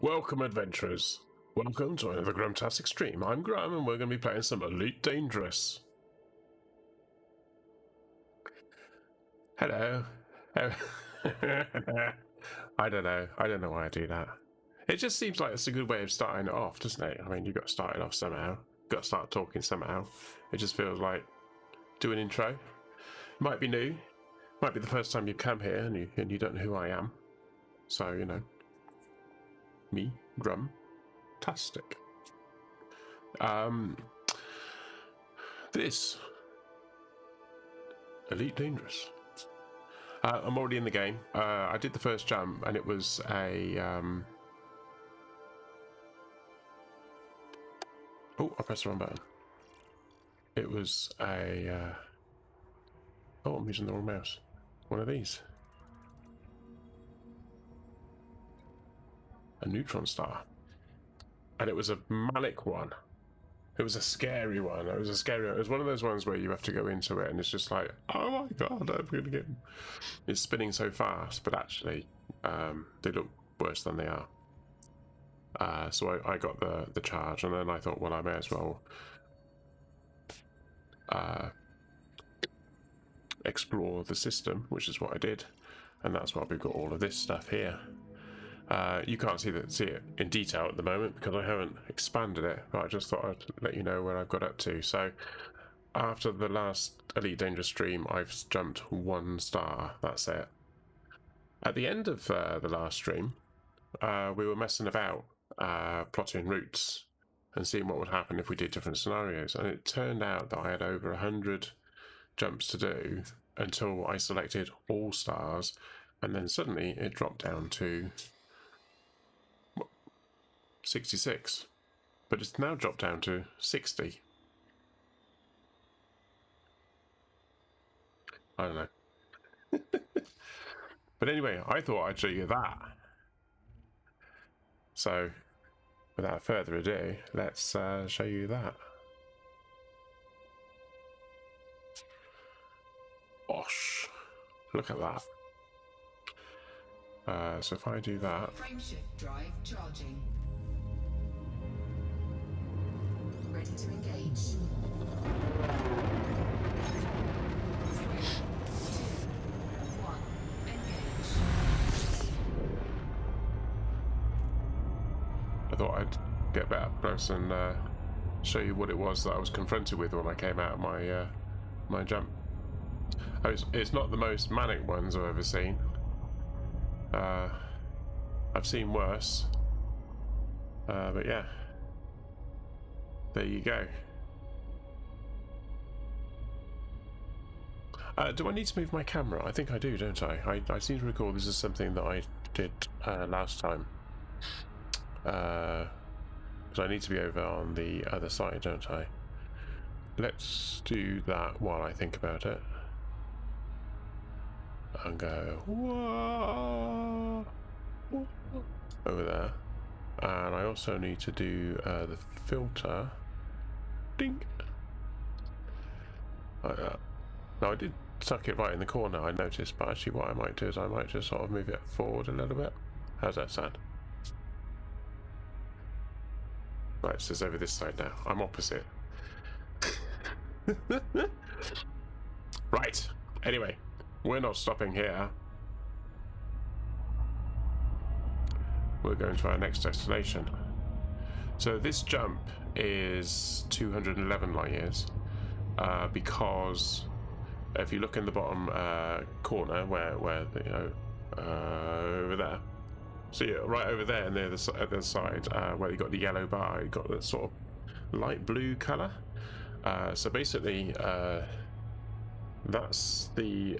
Welcome, adventurers. Welcome to another Grumtastic stream. I'm Grum, and we're going to be playing some Elite Dangerous. Hello. I don't know why I do that. It just seems like it's a good way of starting it off, doesn't it? I mean, you've got to start it off somehow. Got to start talking somehow. It just feels like do an intro. Might be new. Might be the first time you come here and you don't know who I am. So, you know. Me, Grumtastic. This Elite Dangerous. I'm already in the game. I did the first jump and it was a oh, I pressed the wrong button. It was a oh, I'm using the wrong mouse. One of these. A neutron star. And it was a manic one. It was a scary one. It was one of those ones where you have to go into it and it's just like, oh my god, I'm gonna get... It's spinning so fast, but actually they look worse than they are. So I got the charge, and then I thought, well, I may as well explore the system, which is what I did. And that's why we've got all of this stuff here. You can't see it in detail at the moment because I haven't expanded it, but I just thought I'd let you know where I've got up to. So after the last Elite Dangerous stream, I've jumped 1 star. That's it. At the end of the last stream, we were messing about plotting routes and seeing what would happen if we did different scenarios. And it turned out that I had over 100 jumps to do until I selected all stars, and then suddenly it dropped down to 66, but it's now dropped down to 60. I don't know. But anyway, I thought I'd show you that. So, without further ado, let's show you that. Osh! Look at that. So if I do that... Frameshift drive charging. Ready to engage. 3, 2, 1, engage. I thought I'd get better up close and show you what it was that I was confronted with when I came out of my my jump. It's not the most manic ones I've ever seen. I've seen worse, but yeah, there you go. Do I need to move my camera? I think I do, don't I? I seem to recall this is something that I did last time. Because I need to be over on the other side, don't I? Let's do that while I think about it. And go whoa, over there, and I also need to do the filter. Ding. Like that. Now I did tuck it right in the corner, I noticed, but actually what I might do is I might just sort of move it forward a little bit. How's that sound? Right, so it's over this side now. I'm opposite. Right. Anyway. We're not stopping here. We're going to our next destination. So this jump is 211 light years, because if you look in the bottom corner, where you know, over there. So yeah, right over there, and at the other side, where you got the yellow bar, you got the sort of light blue color. So basically. That's the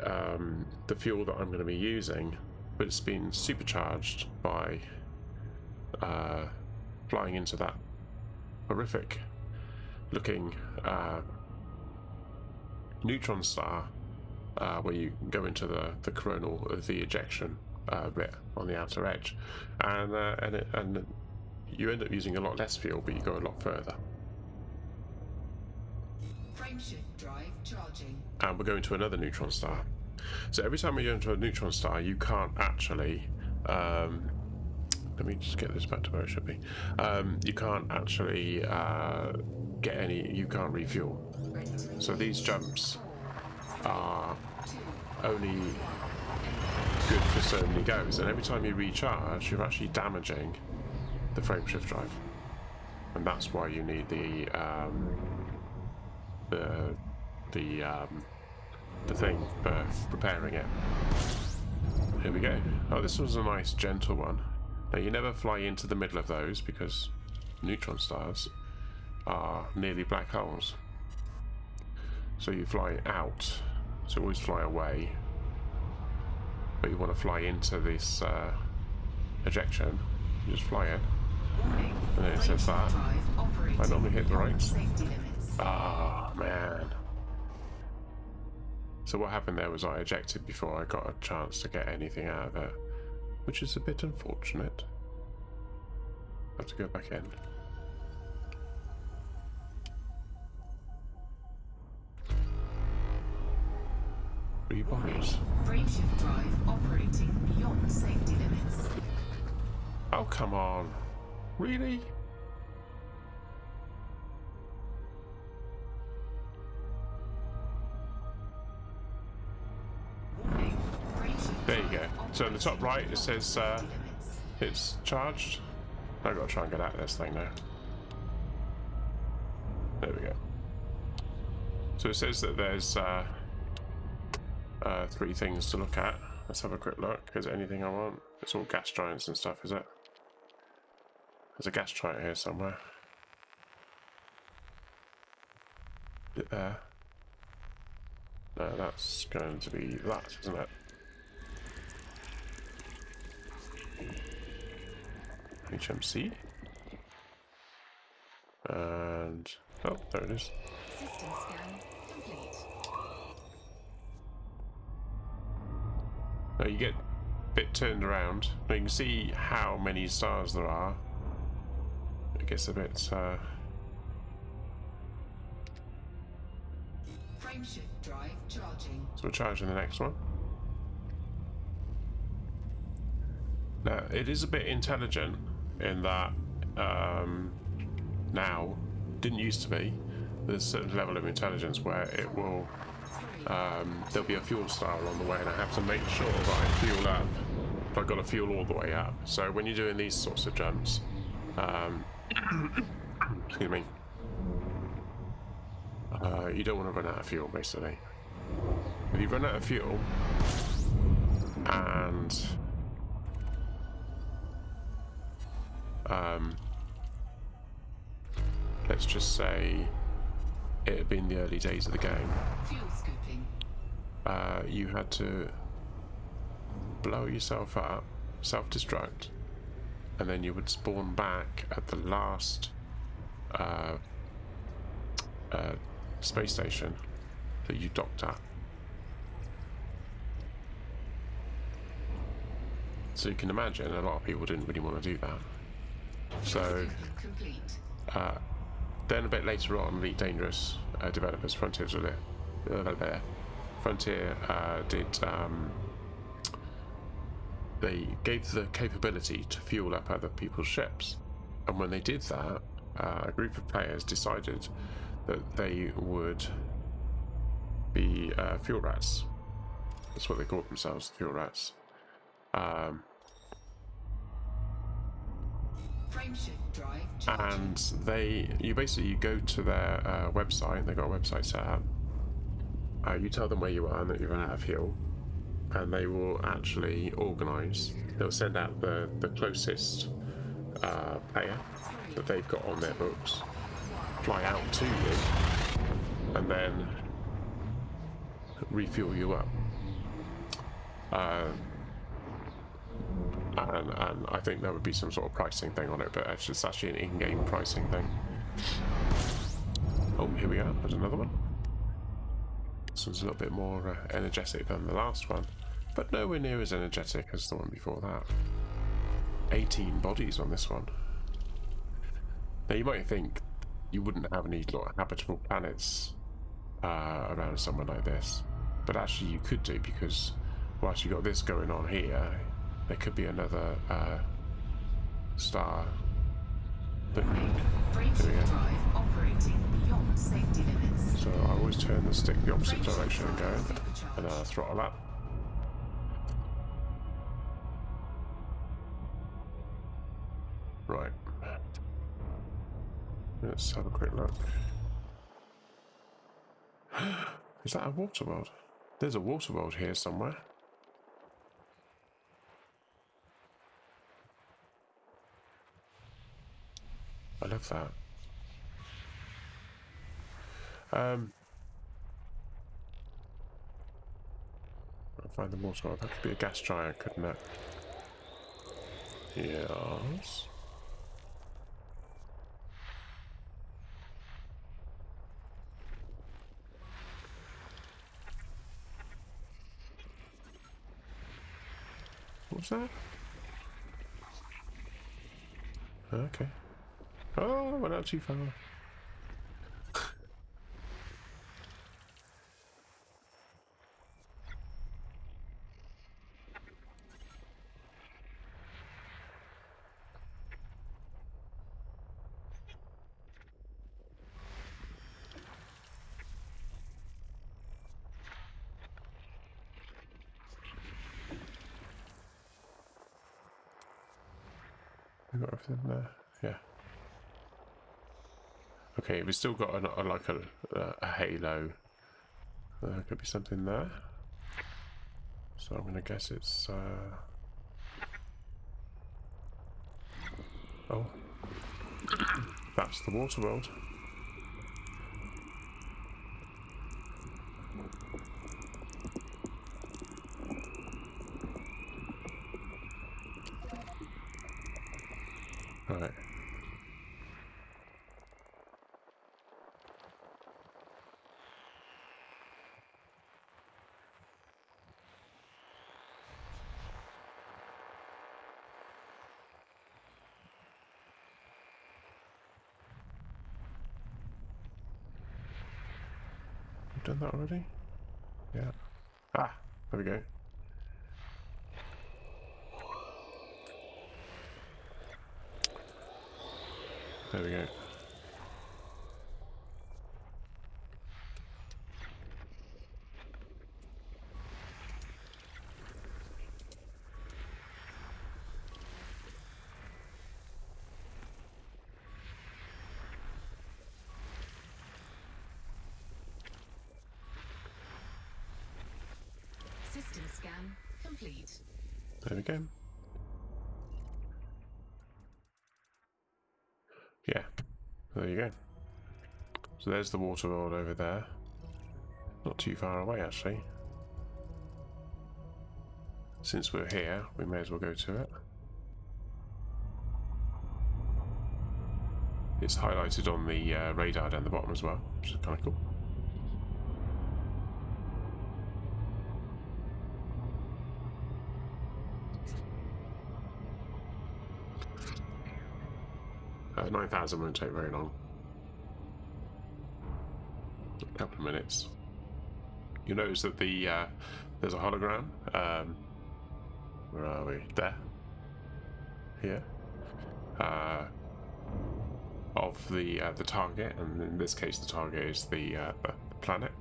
fuel that I'm going to be using, but it's been supercharged by flying into that horrific looking neutron star where you go into the coronal of the ejection bit on the outer edge, and you end up using a lot less fuel, but you go a lot further. Frameshift drive charging. And we're going to another neutron star. So every time we go into a neutron star, you can't actually let me just get this back to where it should be. You can't actually get any, you can't refuel. So these jumps are only good for so many goes, and every time you recharge, you're actually damaging the frameshift drive, and that's why you need the thing for repairing it. Here we go. Oh, this was a nice gentle one. Now you never fly into the middle of those because neutron stars are nearly black holes. So you fly out, so always fly away. But you want to fly into this ejection, you just fly in. And then it says that. I normally hit the right. Ah, man. So what happened there was I ejected before I got a chance to get anything out of it, which is a bit unfortunate. I have to go back in. Three bombs. Frameshift drive operating beyond safety limits. Oh, come on. Really? There you go. So in the top right it says it's charged. I've got to try and get out of this thing now. There we go. So it says that there's 3 things to look at. Let's have a quick look. Is there anything I want? It's all gas giants and stuff, is it? There's a gas giant here somewhere. Is it there? No, that's going to be that, isn't it? HMC. And oh, there it is. System scan complete. Now you get a bit turned around. Now you can see how many stars there are. It gets a bit Frameshift drive charging. so we're charging the next one. Now it is a bit intelligent in that now, didn't used to be, there's a certain level of intelligence where it will there'll be a fuel star along the way, and I have to make sure that I fuel up. I've got to fuel all the way up. So when you're doing these sorts of jumps, excuse me, you don't want to run out of fuel, basically. If you run out of fuel and let's just say it had been the early days of the game, Fuel scooping. you had to blow yourself up, self-destruct, and then you would spawn back at the last space station that you docked at. So you can imagine a lot of people didn't really want to do that. So Complete. then a bit later on, Elite Dangerous developers, Frontier did they gave the capability to fuel up other people's ships, and when they did that, a group of players decided that they would be fuel rats. That's what they called themselves, the fuel rats. Frameshift drive charging. And you basically go to their website. They've got a website set up. You tell them where you are and that you've run out of fuel, and they will actually organise. They'll send out the closest player that they've got on their books, fly out to you, and then refuel you up. And I think there would be some sort of pricing thing on it, but it's actually an in-game pricing thing. Oh, here we are. There's another one. This one's a little bit more energetic than the last one, but nowhere near as energetic as the one before that. 18 bodies on this one. Now you might think you wouldn't have any habitable planets around somewhere like this, but actually you could do, because whilst you got this going on here, there could be another star. Warning. Freight There we go. drive operating beyond safety limits. So I always turn the stick the opposite Freight direction and go, drive and then I supercharged. throttle up. Right. Let's have a quick look. Is that a water world? There's a water world here somewhere. I love that. I'll find the water world. That could be a gas giant, couldn't it? Yes. What's that? Okay. Oh, went out too far. We got everything there. Yeah. Okay, we've still got a halo. There could be something there. So I'm gonna guess it's. Oh, that's the water world. Right. We've done that already? Yeah. Ah, there we go. There we go. System scan complete. There we go. Yeah. There you go. So there's the water world over there. Not too far away, actually. Since we're here, we may as well go to it. It's highlighted on the radar down the bottom as well, which is kind of cool. Uh, 9,000 won't take very long. A couple of minutes. You notice that there's a hologram. Where are we? There. Here. Of the target, and in this case, the target is the planet.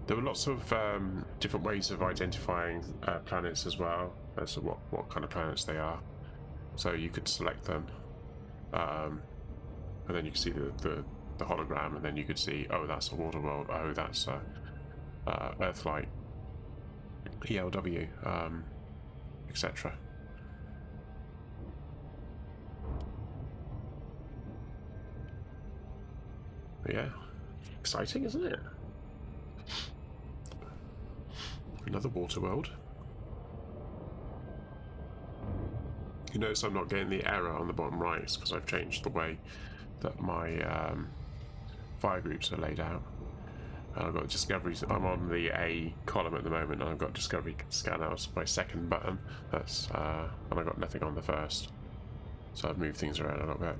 There were lots of different ways of identifying planets as well, as to what kind of planets they are. So you could select them, and then you can see the hologram, and then you could see, oh, that's a water world, oh, that's Earthlight, ELW, etc. Yeah, exciting, isn't it? Another water world. You notice I'm not getting the error on the bottom right because I've changed the way that my fire groups are laid out. And I've got discovery. I'm on the A column at the moment, and I've got discovery scan out my second button. That's and I got nothing on the first. So I've moved things around a little bit.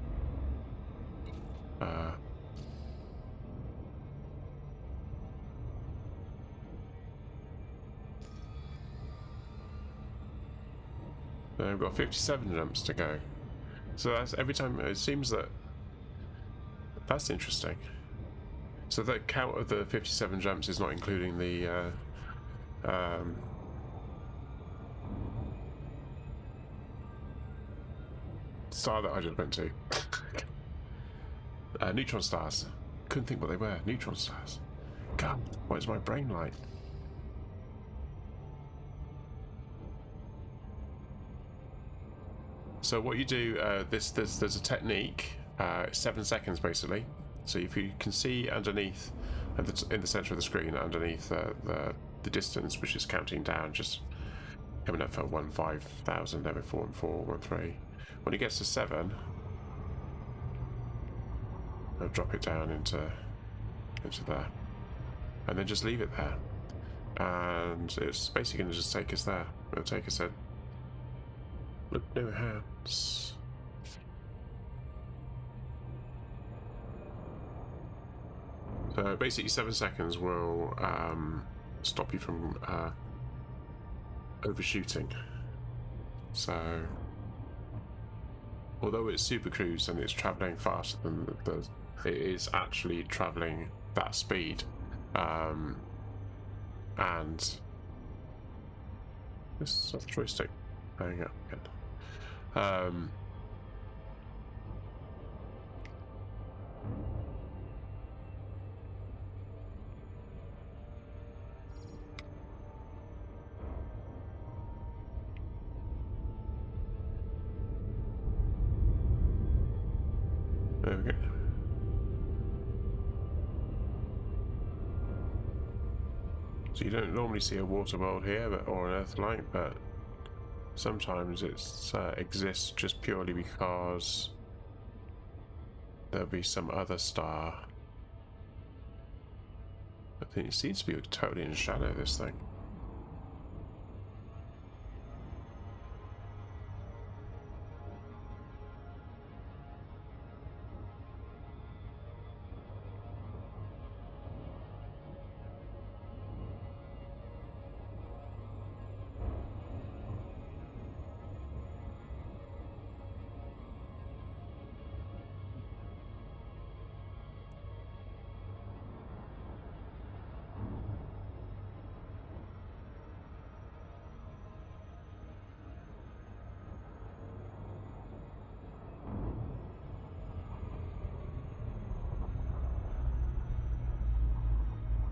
We've got 57 jumps to go. So that's every time. It seems that that's interesting. So the count of the 57 jumps is not including the star that I just went to. Neutron stars. Couldn't think what they were. Neutron stars. God, what is my brain like? So what you do, there's a technique. 7 seconds basically. So if you can see underneath, in the center of the screen, underneath the distance, which is counting down, just coming up for 1,500, then 4 and 4, 1, 3. When it gets to 7, I'll drop it down into there, and then just leave it there, and it's basically going to just take us there. It'll take us in. Look, no hands. So basically 7 seconds will stop you from overshooting. So although it's super cruise and it's traveling faster than it is actually traveling that speed, and this joystick hang up again. There we go. So you don't normally see a water world here, or an Earthlight, but sometimes it exists just purely because there'll be some other star. I think it seems to be totally in shadow, this thing.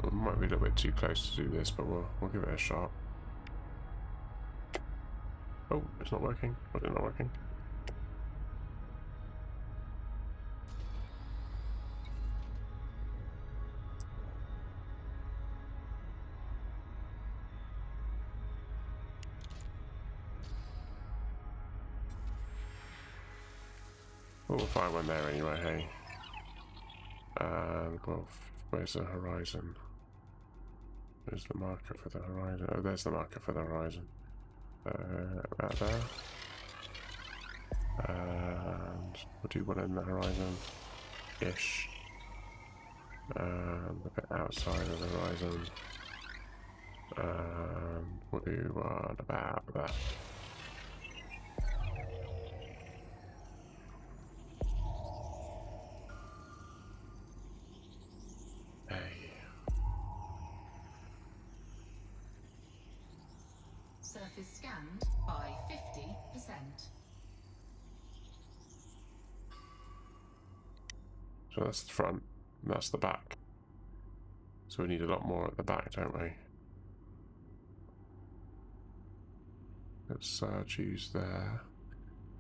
Might be a little bit too close to do this, but we'll give it a shot. Oh, it's not working. Was it not working? Well, we'll fire one there anyway, hey. And well, where's the horizon? There's the marker for the horizon. Oh, there's the marker for the horizon. About there. And we'll do one in the horizon-ish. And a bit outside of the horizon. And we'll do one about that. Surface scanned by 50%. So that's the front, and that's the back. So we need a lot more at the back, don't we? Let's choose there.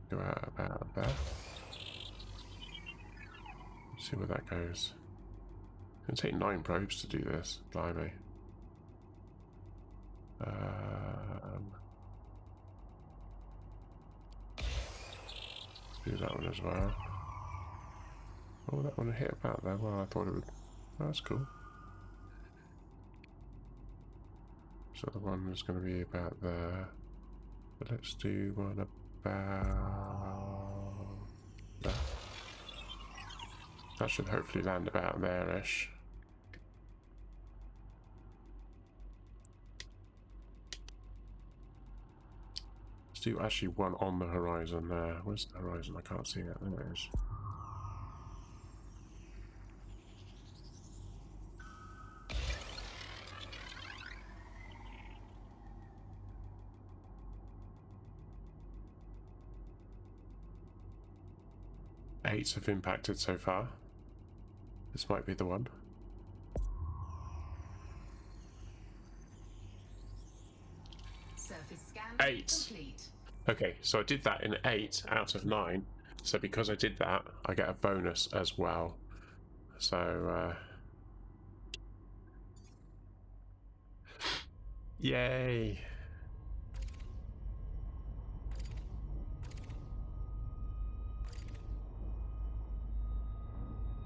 Go out about there. See where that goes. It's going to take 9 probes to do this. Blimey. Do that one as well. Oh, that one hit about there. Well, I thought it would. Oh, that's cool. So the one is going to be about there. But let's do one about there. That should hopefully land about there-ish. Let's do actually one on the horizon there. Where's the horizon? I can't see it. There it is. Eight have impacted so far. This might be the one. Surface scan 8. complete. Okay, so I did that in 8 out of 9. So because I did that, I get a bonus as well. So, yay!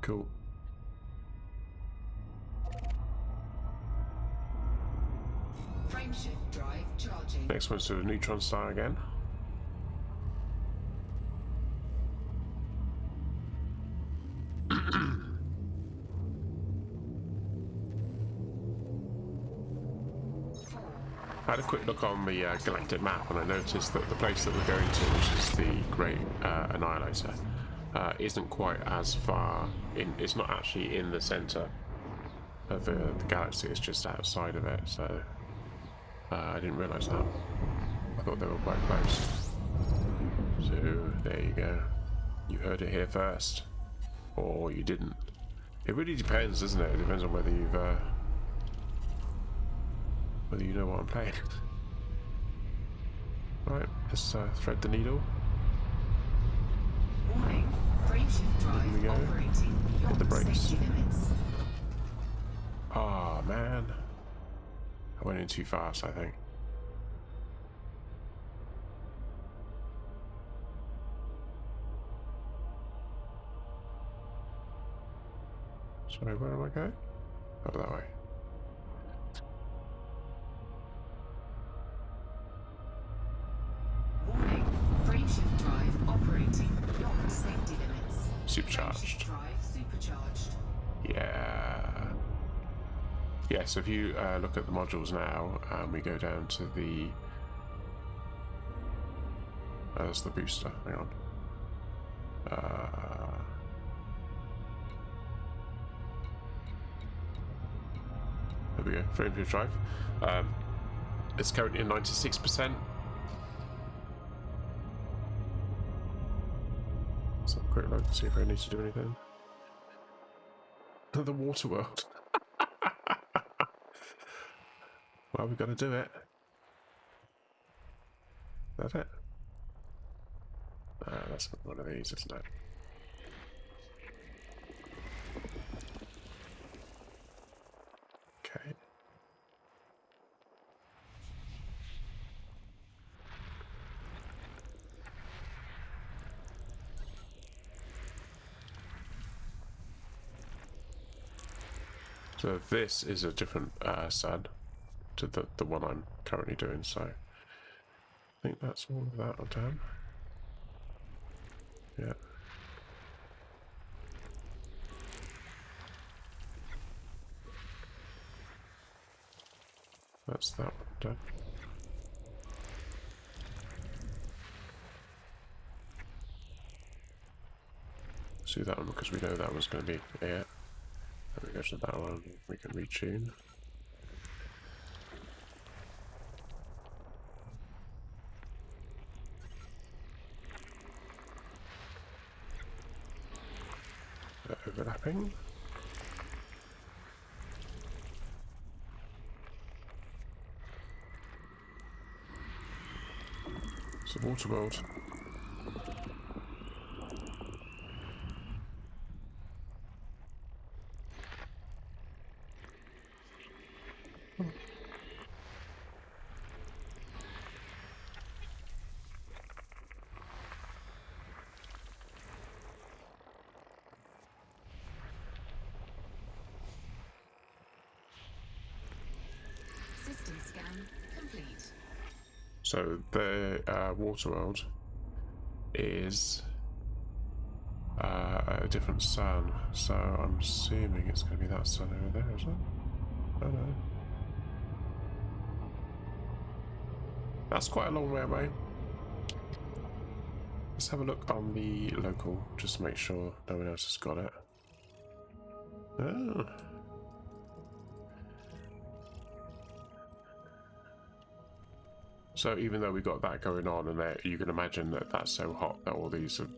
Cool. Frameshift drive charging. Next one's to the neutron star again. I had a quick look on the galactic map and I noticed that the place that we're going to, which is the Great Annihilator, isn't quite as far in. It's not actually in the centre of the galaxy, it's just outside of it, so I didn't realise that. I thought they were quite close. So there you go. You heard it here first. Or you didn't. It really depends, doesn't it? It depends on whether you've whether you know what I'm playing. Right, let's thread the needle. Warning. Frameshift drive Here we go. operating beyond The brakes. safety limits. Ah, man. I went in too fast, I think. Sorry, where am I going? Oh, that way. Warning. Frameshift drive operating beyond safety limits. Supercharged. Frameshift drive supercharged. Yeah. Yeah, so if you look at the modules now, we go down to the... that's the booster. Hang on. There we go. Frame drive. It's currently at 96%. Let's have a quick look to see if I need to do anything. The water world. Well, we've got to do it. Is that it? That's one of these, isn't it? Okay. So this is a different sun to the one I'm currently doing, so I think that's all of that done. Yeah. That's that one done. Let's do that one because we know that one's going to be here. Then we go to that one, we can retune. Overlapping. It's a water world. System scan complete. So the water world is a different sun, so I'm assuming it's going to be that sun over there, is it? Oh no. That's quite a long way away. Let's have a look on the local, just to make sure no one else has got it. Oh. So even though we got that going on, and there, you can imagine that that's so hot that all these have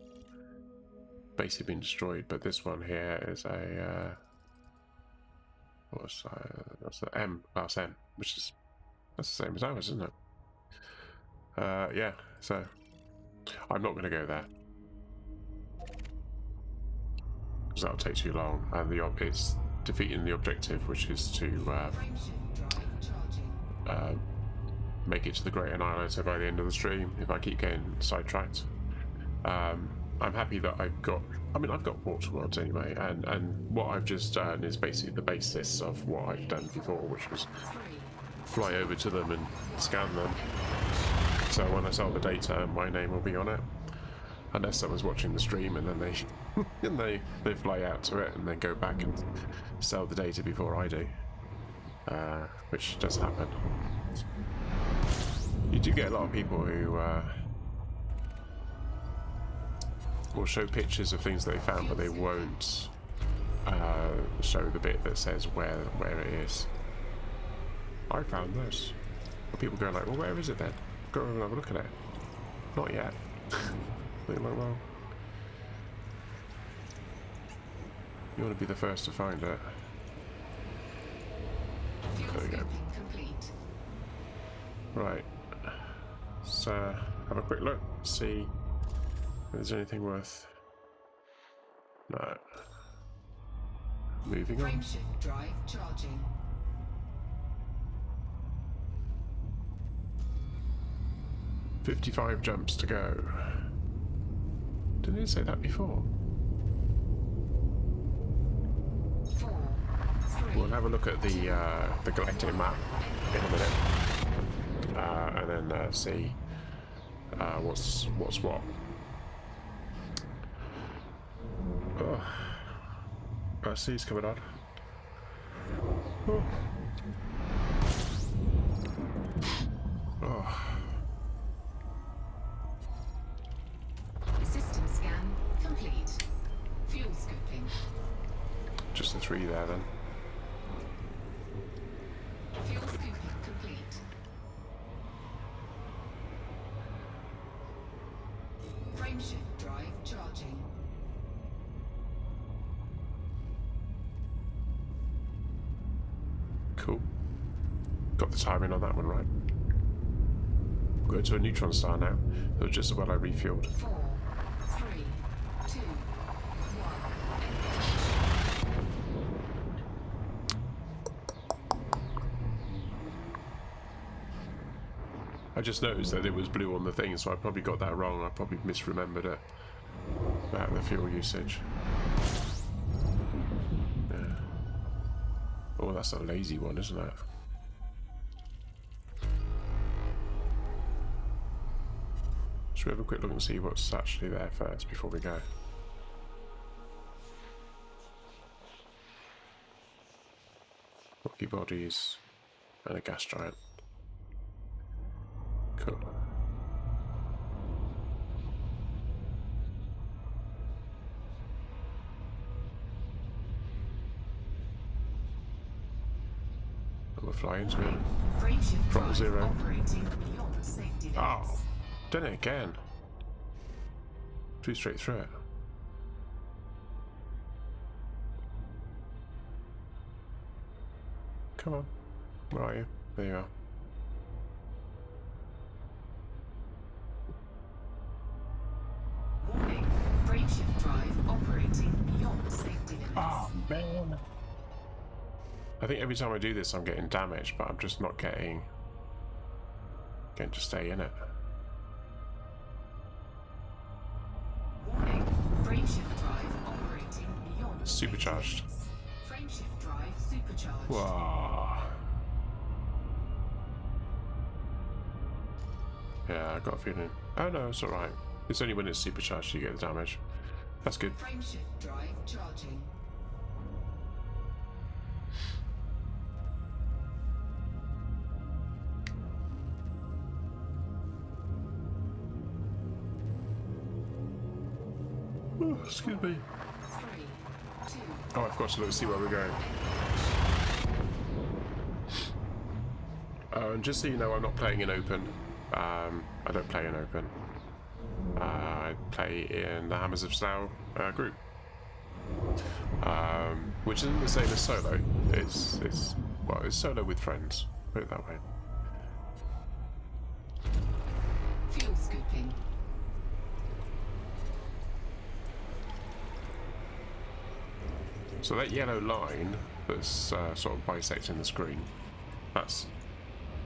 basically been destroyed. But this one here is a that's an M class M, which is that's the same as ours, isn't it? Yeah. So I'm not going to go there because that'll take too long, and it's defeating the objective, which is to make it to the Great Annihilator by the end of the stream. If I keep getting sidetracked, I'm happy that I've got water worlds anyway, and what I've just done is basically the basis of what I've done before, which was fly over to them and scan them. So when I sell the data, my name will be on it, unless someone's watching the stream and then they fly out to it and then go back and sell the data before I do, which does happen. You do get a lot of people who will show pictures of things they found, but they won't show the bit that says where it is. I found this. But people go like, well, where is it then? Go over and have a look at it. Not yet. They're like, well, you want to be the first to find it. There we go. Right. So have a quick look, see if there's anything worth. No. Moving on. Frameshift drive charging. $55 jumps to go. Didn't it say that before? 4, 3. We'll have a look at the galactic map in a minute, and then see what's what. Oh, sea's coming on. Oh. Oh. System scan complete. Fuel scooping. Just the 3 there then. Fuel scooping complete. Frameshift drive charging. Cool. Got the timing on that one right. Go to a neutron star now. That was just about I refueled. 4, 3, 2, 1. I just noticed that it was blue on the thing, so I probably got that wrong. I probably misremembered it about the fuel usage. Yeah. Oh, that's a lazy one, isn't it? Should we have a quick look and see what's actually there first before we go? Rocky bodies and a gas giant. Cool. We'll fly into it. Frameshift From drive 0. operating beyond safety limits. Oh, done it again. Flew straight through it. Come on. Where are you? There you are. Warning. Frameshift drive operating beyond safety limits. Oh, man. I think every time I do this I'm getting damaged, but I'm just not getting to stay in it. Warning. Frameshift drive operating beyond Supercharged. safety limits. Frameshift drive supercharged. Whoa. Yeah, I got a feeling. Oh no, it's alright. It's only when it's supercharged you get the damage. That's good. Frameshift drive charging. Oh, excuse me. 3, 2, Oh, I've got to look, see where we're going. And just so you know, I'm not playing in open. I don't play in open. I play in the Hammers of Slough group, which isn't the same as solo. It's solo with friends. Put it that way. fuel scooping. So that yellow line that's sort of bisecting the screen, that's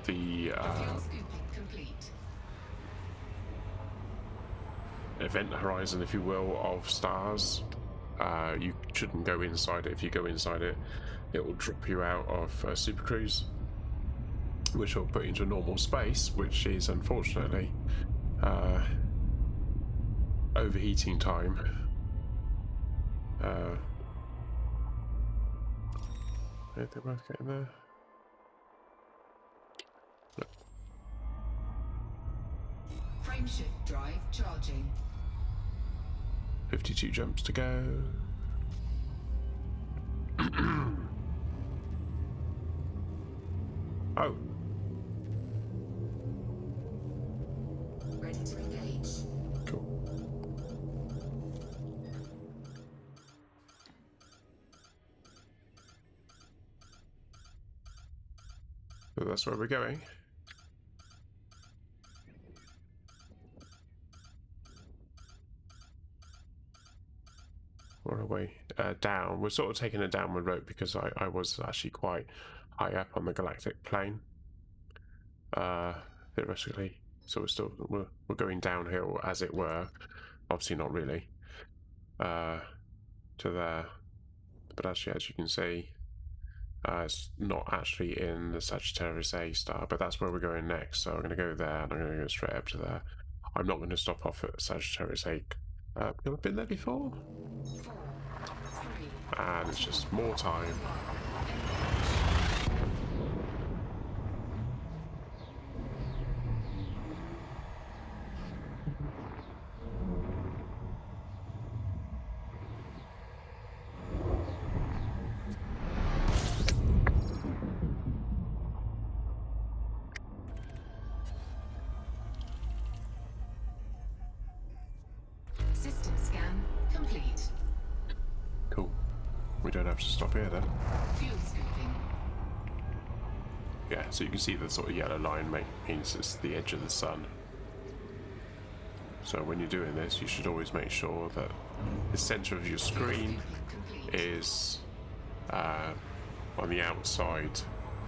the Fuel scooping complete. event horizon, if you will, of stars. You shouldn't go inside it. If you go inside it, it will drop you out of Super Cruise, which will put you into normal space, which is unfortunately overheating time. Anything worth getting there? No. Frameshift drive charging. 52 jumps to go. Oh, Ready to engage. cool. So that's where we're going. We're on our way down. We're sort of taking a downward route because I was actually quite high up on the galactic plane, theoretically. So we're going downhill, as it were. Obviously not really, to there. But actually, as you can see, it's not actually in the Sagittarius A star, but that's where we're going next. So I'm going to go there, and I'm going to go straight up to there. I'm not going to stop off at Sagittarius A because I've been there before, 4, 3, and it's just more time. system scan complete. Cool. We don't have to stop here then. Fuel scooping. Yeah, so you can see the sort of yellow line means it's the edge of the sun. So when you're doing this, you should always make sure that the center of your screen is on the outside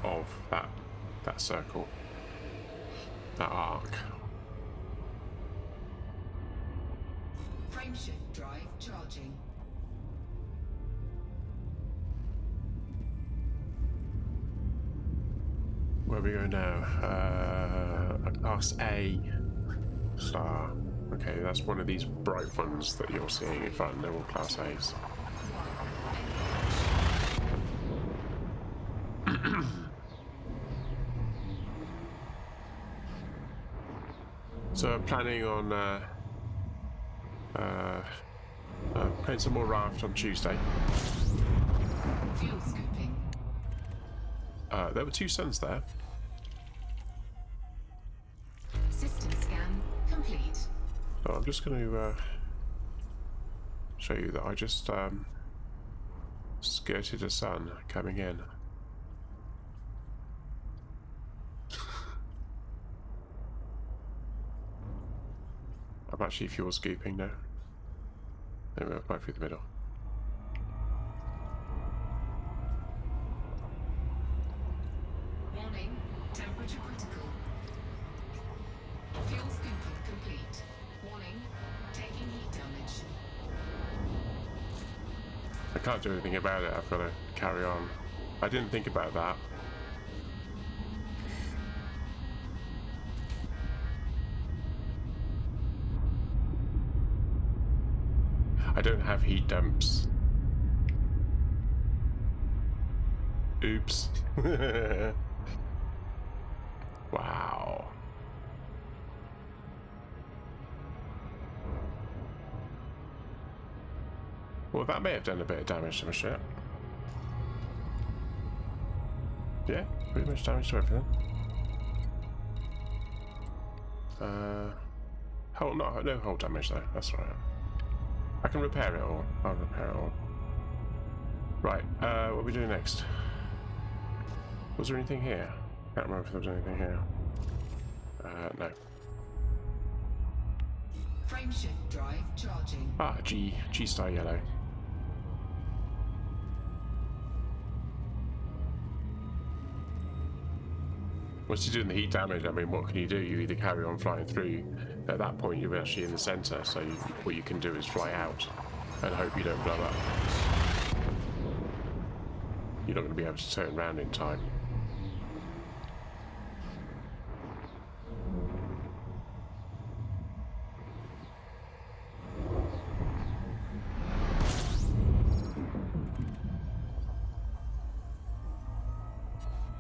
of that circle, that arc. Frameshift drive charging. Where are we going now? A Class A star. Okay, that's one of these bright ones that you're seeing in front. They're all Class A's. So I'm planning on playing some more Raft on Tuesday. Fuel scooping. There were 2 suns there. System scan complete. So I'm just going to show you that I just skirted a sun coming in. I'm actually fuel scooping now. There we go, right through the middle. Warning, temperature critical. Fuel scooping complete. Warning, taking heat damage. I can't do anything about it, I've got to carry on. I didn't think about that. I don't have heat dumps. Oops. Wow. Well, that may have done a bit of damage to my ship. Yeah, pretty much damage to everything. No hull damage though. That's right. I can repair it all. I'll repair it all. Right. What are we doing next? Was there anything here? Can't remember if there was anything here. No. Frameshift drive charging. Ah, G star yellow. Once you're doing the heat damage, I mean, what can you do? You either carry on flying through. At that point, you're actually in the center, so what you can do is fly out and hope you don't blow up. You're not going to be able to turn around in time.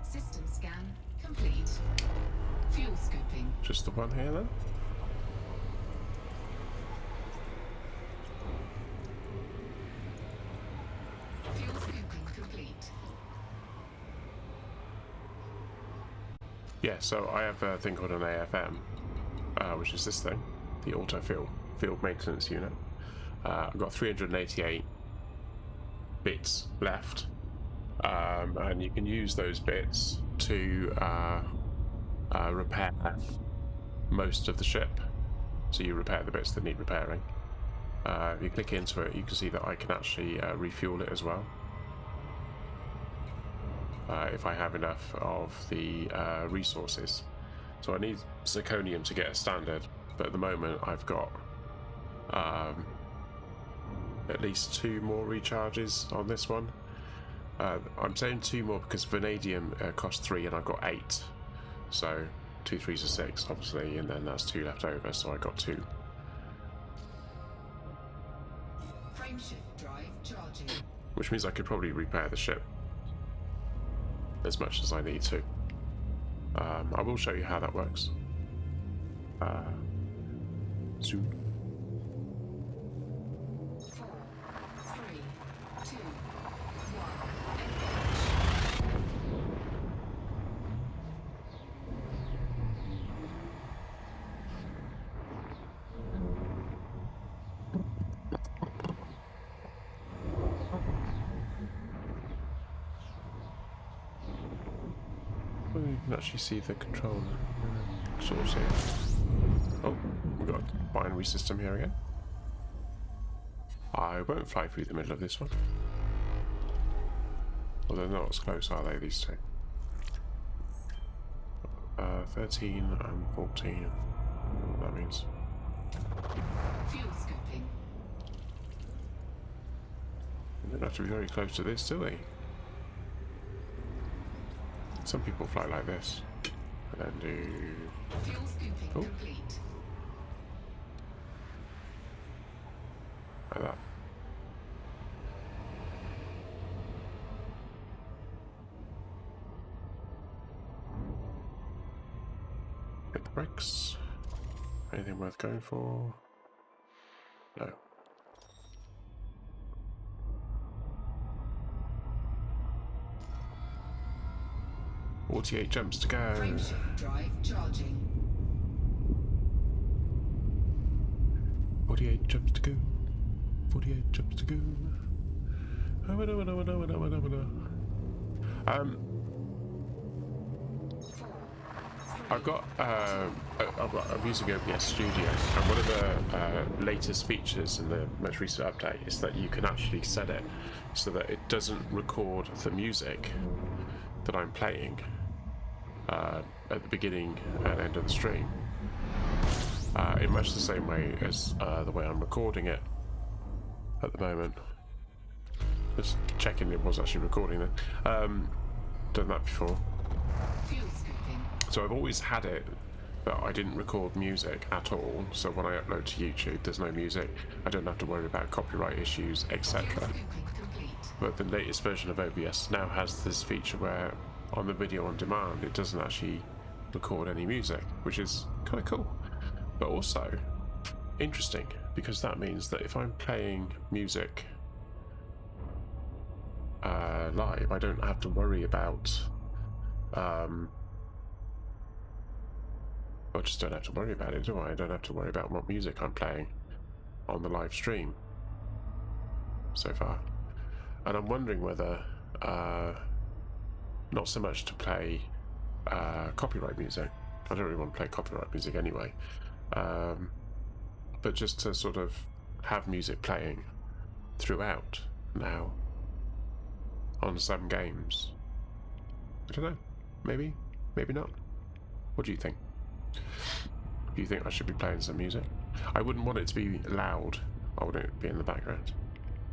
System scan complete. Fuel scooping. Just the one here then? Fuel scooping complete. Yeah, so I have a thing called an AFM, which is this thing, the Auto Field Maintenance Unit. I've got 388 bits left, and you can use those bits to repair most of the ship. So you repair the bits that need repairing. If you click into it, you can see that I can actually refuel it as well. If I have enough of the resources. So I need zirconium to get a standard, but at the moment I've got at least 2 more recharges on this one. I'm saying 2 more because vanadium costs 3 and I've got 8. So 2 3s are 6 obviously, and then that's 2 left over, so I got 2. Frameshift drive charging. Which means I could probably repair the ship as much as I need to. I will show you how that works soon. 4, 3, 2, 1. Well, you can actually see the control source here. Oh, we've got a binary system here again. I won't fly through the middle of this one. Well, they're not as close, are they, these two? 13 and 14. I don't know what that means. Fuel scooping. They don't have to be very close to this, do they? Some people fly like this, and then do... Fuel scooping Oh. complete. like that. Hit the brakes. Anything worth going for? No. .48 jumps to go. Frameshift drive charging. 48 jumps to go. 48 jumps to go. I've got I'm using OBS Studio, and one of the latest features in the most recent update is that you can actually set it so that it doesn't record the music that I'm playing at the beginning and end of the stream in much the same way as the way I'm recording it at the moment. Just checking it was actually recording it. Done that before. Fuel scooping. So I've always had it that I didn't record music at all, so when I upload to YouTube there's no music. I don't have to worry about copyright issues, etc. Fuel scooping complete. But the latest version of OBS now has this feature where on the video on demand it doesn't actually record any music, which is kind of cool, but also interesting because that means that if I'm playing music live, I don't have to worry about. I just don't have to worry about it, do I? I don't have to worry about what music I'm playing on the live stream so far. And I'm wondering whether, not so much to play copyright music. I don't really want to play copyright music anyway. But just to sort of have music playing throughout now on some games. I don't know. Maybe, maybe not. What do you think? Do you think I should be playing some music? I wouldn't want it to be loud. I want it to be in the background.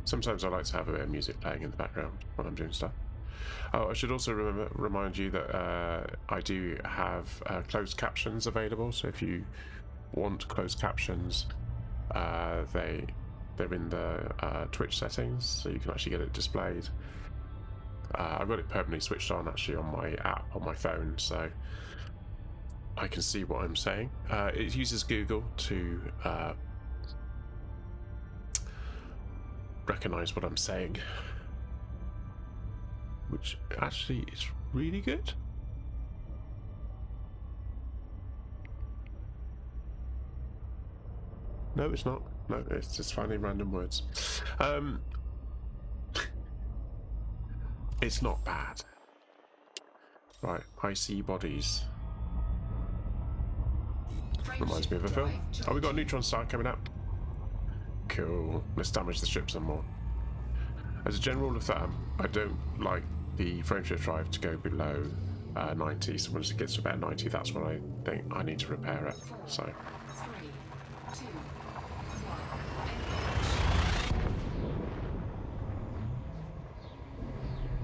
Sometimes I like to have a bit of music playing in the background when I'm doing stuff. Oh, I should also remind you that I do have closed captions available. So if you want closed captions, they're in the Twitch settings, so you can actually get it displayed. I've got it permanently switched on actually on my app on my phone, so I can see what I'm saying. It uses Google to recognize what I'm saying, which actually is really good. No, it's not. No, it's just finding random words. It's not bad. Right, I see bodies. Reminds me of a film. Oh, we got a neutron star coming up. Cool. Let's damage the ship some more. As a general rule of thumb, I don't like the frameshift drive to go below 90. So once it gets to about 90, that's when I think I need to repair it. So. 3, 2, 1.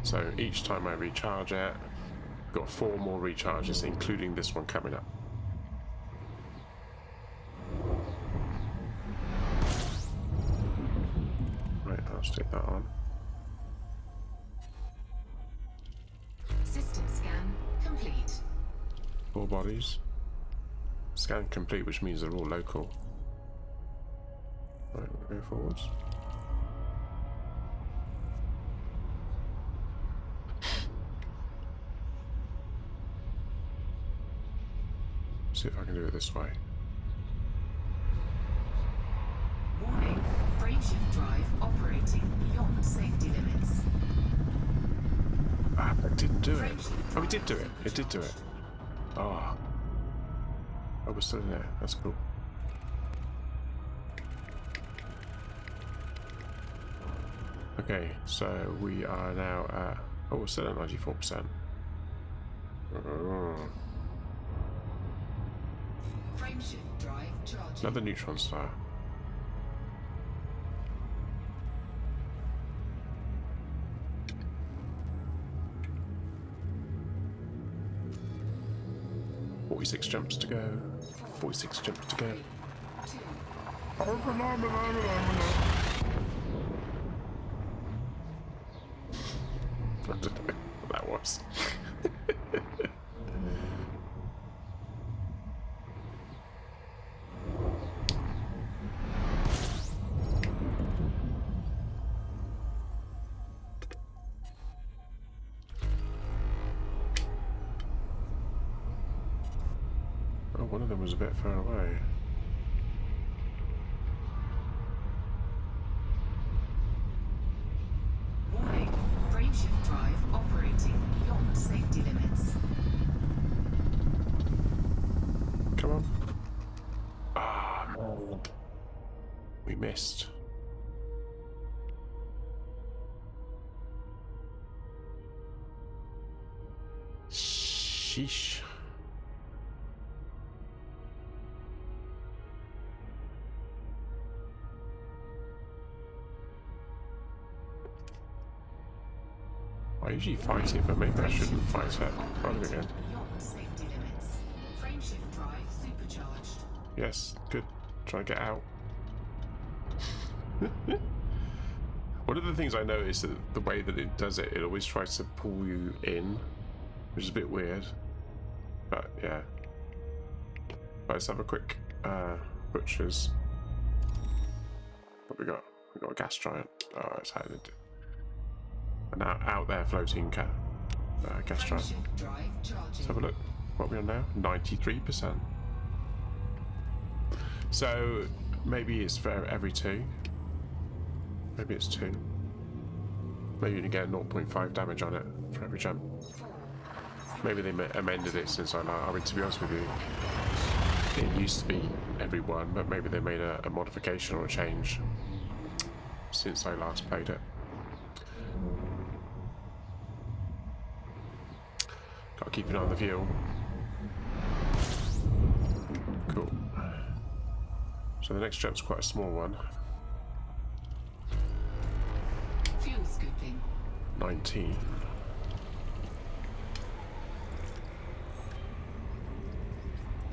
So each time I recharge it, I've got 4 more recharges, including this one coming up. Right, I'll stick that on. System scan complete. 4 bodies. Scan complete, which means they're all local. Right, we'll go forwards. See if I can do it this way. Warning, frameshift drive operating beyond safety limits. Ah, it didn't do it. Oh, it did do it. It did do it. Oh. Oh, we're still in there. That's cool. Okay, so we are now at... Oh, we're still at 94%. Frameshift drive charging. Another neutron star. "46 jumps to go. 46 jumps to go." 2, I don't know what that was. Oh, one of them was a bit far away. warning, frameshift drive operating beyond safety limits. Come on. Ah, no. We missed. Sheesh. I usually fight it, but maybe I shouldn't fight it. Try it again. Beyond safety limits. Frameshift drive supercharged. Yes, good. Try and get out. One of the things I noticed that the way that it does it, it always tries to pull you in, which is a bit weird. But yeah. Let's have a quick butchers. What we got? We got a gas giant. Oh, it's hiding. An out there floating gas drive. Frameshift drive Let's charging. have a look. What are we on now? 93%. So maybe it's for every 2. Maybe it's 2. Maybe you can get 0.5 damage on it for every jump. Maybe they amended it since I mean, to be honest with you, it used to be every 1, but maybe they made a modification or a change since I last played it. Gotta keep an eye on the fuel. Cool. So the next jump's quite a small one. Fuel scooping. 19.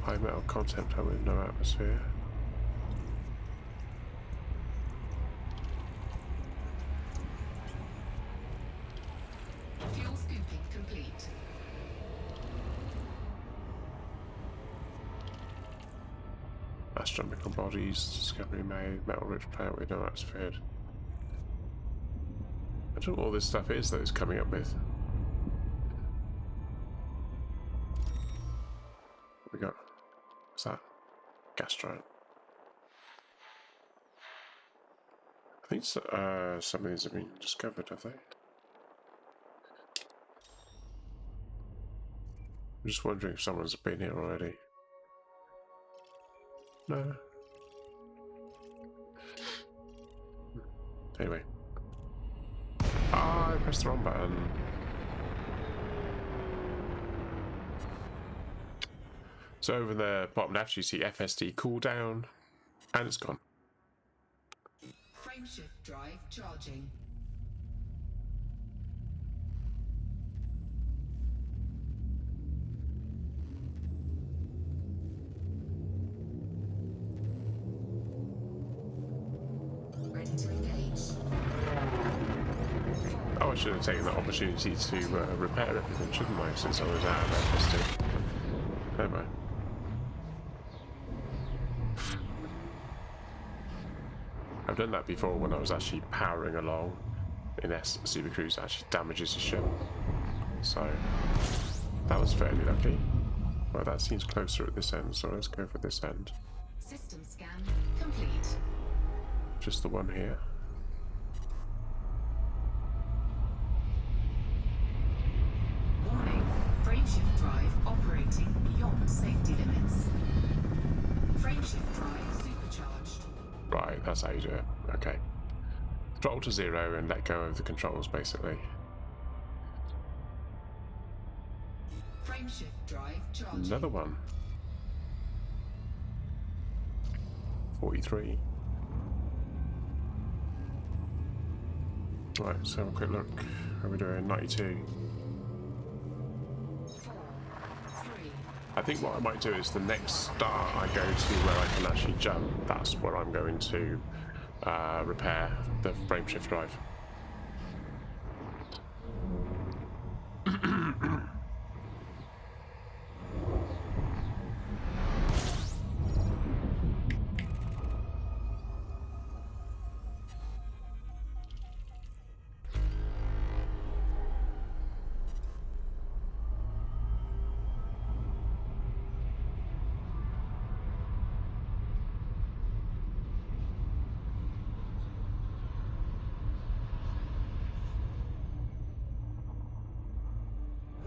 High metal content with no atmosphere. Fuel scooping complete. Astronomical bodies, discovery made, metal rich planet with no atmosphere. I don't know what all this stuff is that it's coming up with. What we got? What's that? Gas giant. I think some of these have been discovered, have they? I'm just wondering if someone's been here already. No. Anyway. I pressed the wrong button. So over in the bottom left you see FSD cooldown, and it's gone. Frameshift drive charging. Ready to engage. Oh, I should have taken that opportunity to repair everything, shouldn't I, since I was out of FSD. Never mind. I've done that before when I was actually powering along in Super Cruise, actually damages the ship. So that was fairly lucky. Well, that seems closer at this end, so let's go for this end. System scan complete. Just the one here. Warning. Frameshift drive operating beyond safety limits. Frameshift drive supercharged. Right, that's how you do it. Okay. Throttle to 0 and let go of the controls, basically. Frameshift drive charging. Another one. 43. Right, let's have a quick look. How are we doing? 92. 4, 3. I think what I might do is the next start I go to where I can actually jump, that's where I'm going to repair the frameshift drive.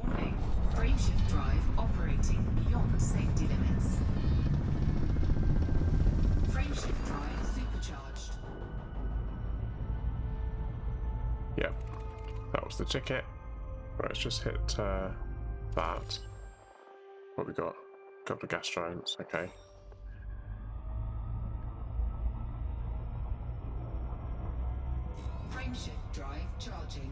Warning. Frameshift drive operating beyond safety limits. Frameshift drive supercharged. Yep, that was the ticket. Right, let's just hit that. What we got? Couple of gas giants, okay. Frameshift drive charging.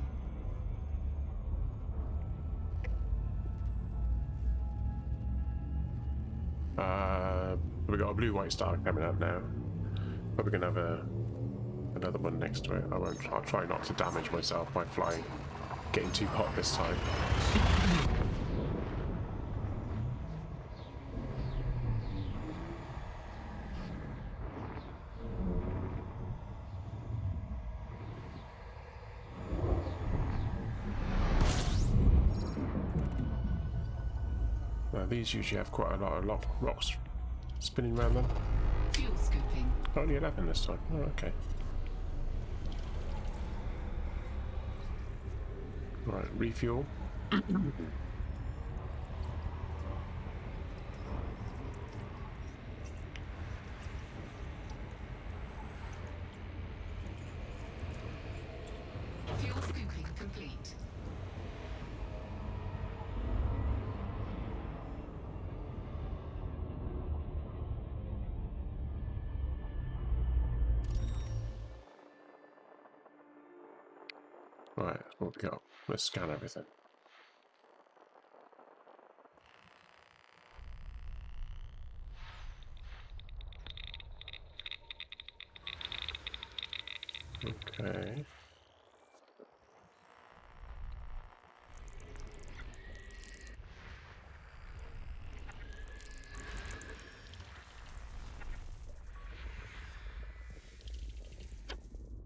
We got a blue-white star coming up now. Probably gonna have another one next to it. I'll try not to damage myself by flying. Getting too hot this time. these usually have quite a lot of rocks spinning around them. Fuel scooping. Only 11 this time. Oh, okay. Right, refuel. Fuel scooping complete. Right, what we got? Let's scan everything. Okay.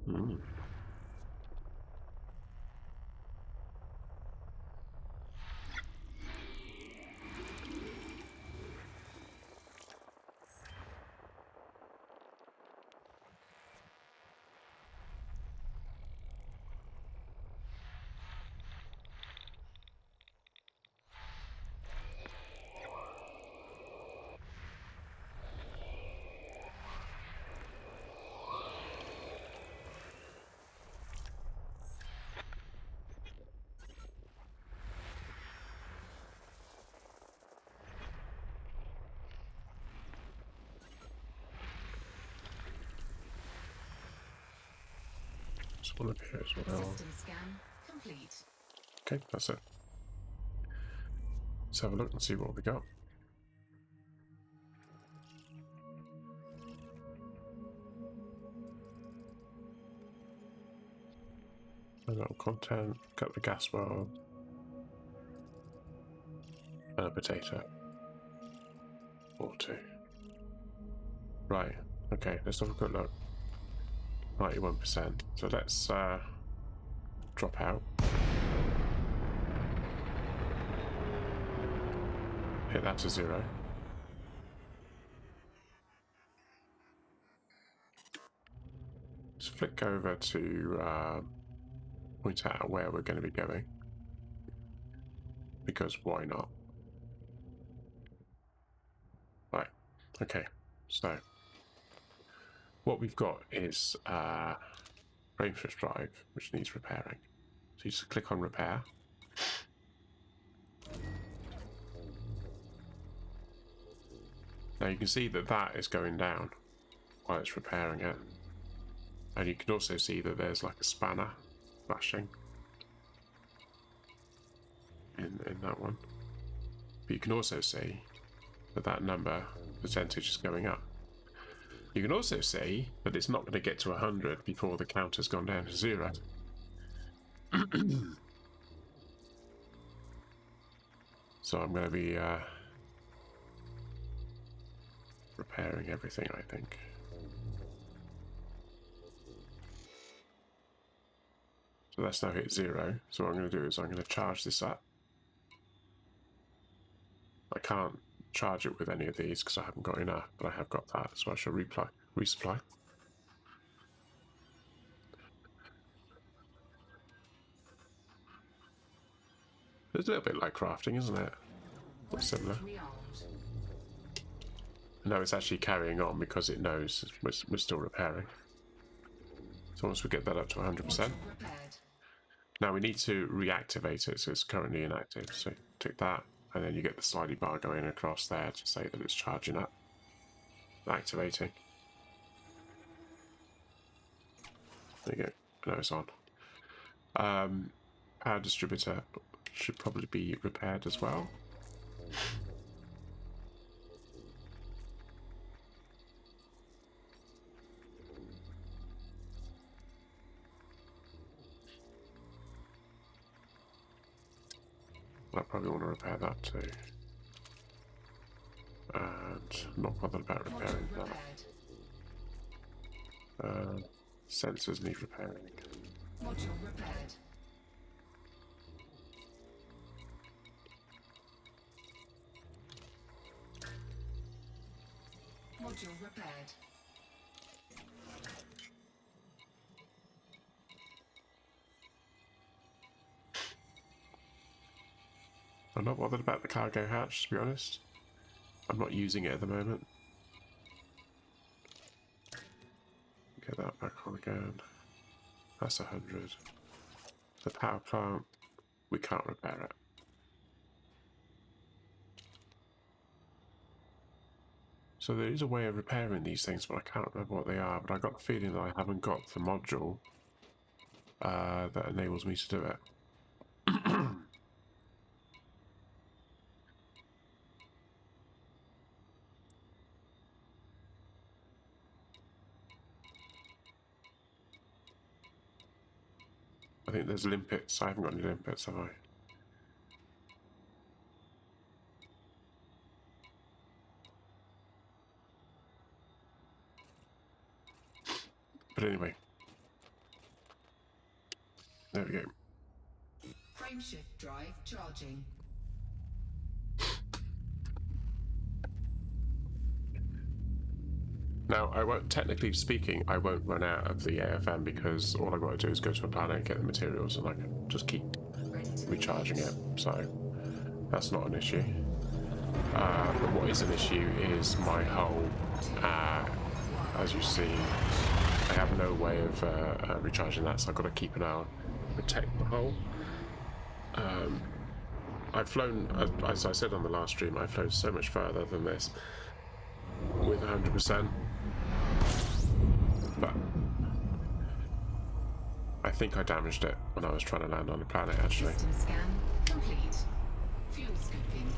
Hmm. This one up here as well. System scan complete. Okay, that's it. Let's have a look and see what we got. Got content, got the gas well, and a potato. Or two. Right, okay, let's have a quick look. 91%. So let's drop out. Hit that to 0. Let's flick over to point out where we're going to be going. Because why not? Right, okay, so what we've got is Rainforest Drive, which needs repairing. So you just click on repair. Now you can see that that is going down while it's repairing it. And you can also see that there's like a spanner flashing in that one. But you can also see that that number percentage is going up. You can also see that it's not going to get to 100 before the counter's gone down to 0. So I'm going to be repairing everything, I think. So that's now hit 0. So what I'm going to do is I'm going to charge this up. I can't charge it with any of these because I haven't got enough, but I have got that, so I shall resupply. It's a little bit like crafting, isn't it? Or similar. No, it's actually carrying on because it knows we're still repairing. So once we get that up to 100%, now we need to reactivate it, so it's currently inactive. So tick that, and then you get the slidey bar going across there to say that it's charging up, activating. There you go. Now it's on. Power distributor should probably be repaired as well. I probably want to repair that too. And I'm not bothered about repairing that. Sensors need repairing. Module repaired. Module repaired. I'm not bothered about the cargo hatch, to be honest. I'm not using it at the moment. Get that back on again. That's 100. The power plant, we can't repair it. So there is a way of repairing these things, but I can't remember what they are. But I got the feeling that I haven't got the module that enables me to do it. I think there's limpets. I haven't got any limpets, have I? But anyway. There we go. Frameshift drive charging. Now, I won't, technically speaking, I won't run out of the AFM because all I've got to do is go to a planet, get the materials, and I can just keep recharging it. So that's not an issue. But what is an issue is my hull. As you see, I have no way of recharging that, so I've got to keep an eye on protect the hull. I've flown, as I said on the last stream, I've flown so much further than this with 100%. But I think I damaged it when I was trying to land on the planet, actually. System scan complete. Fuel scooping.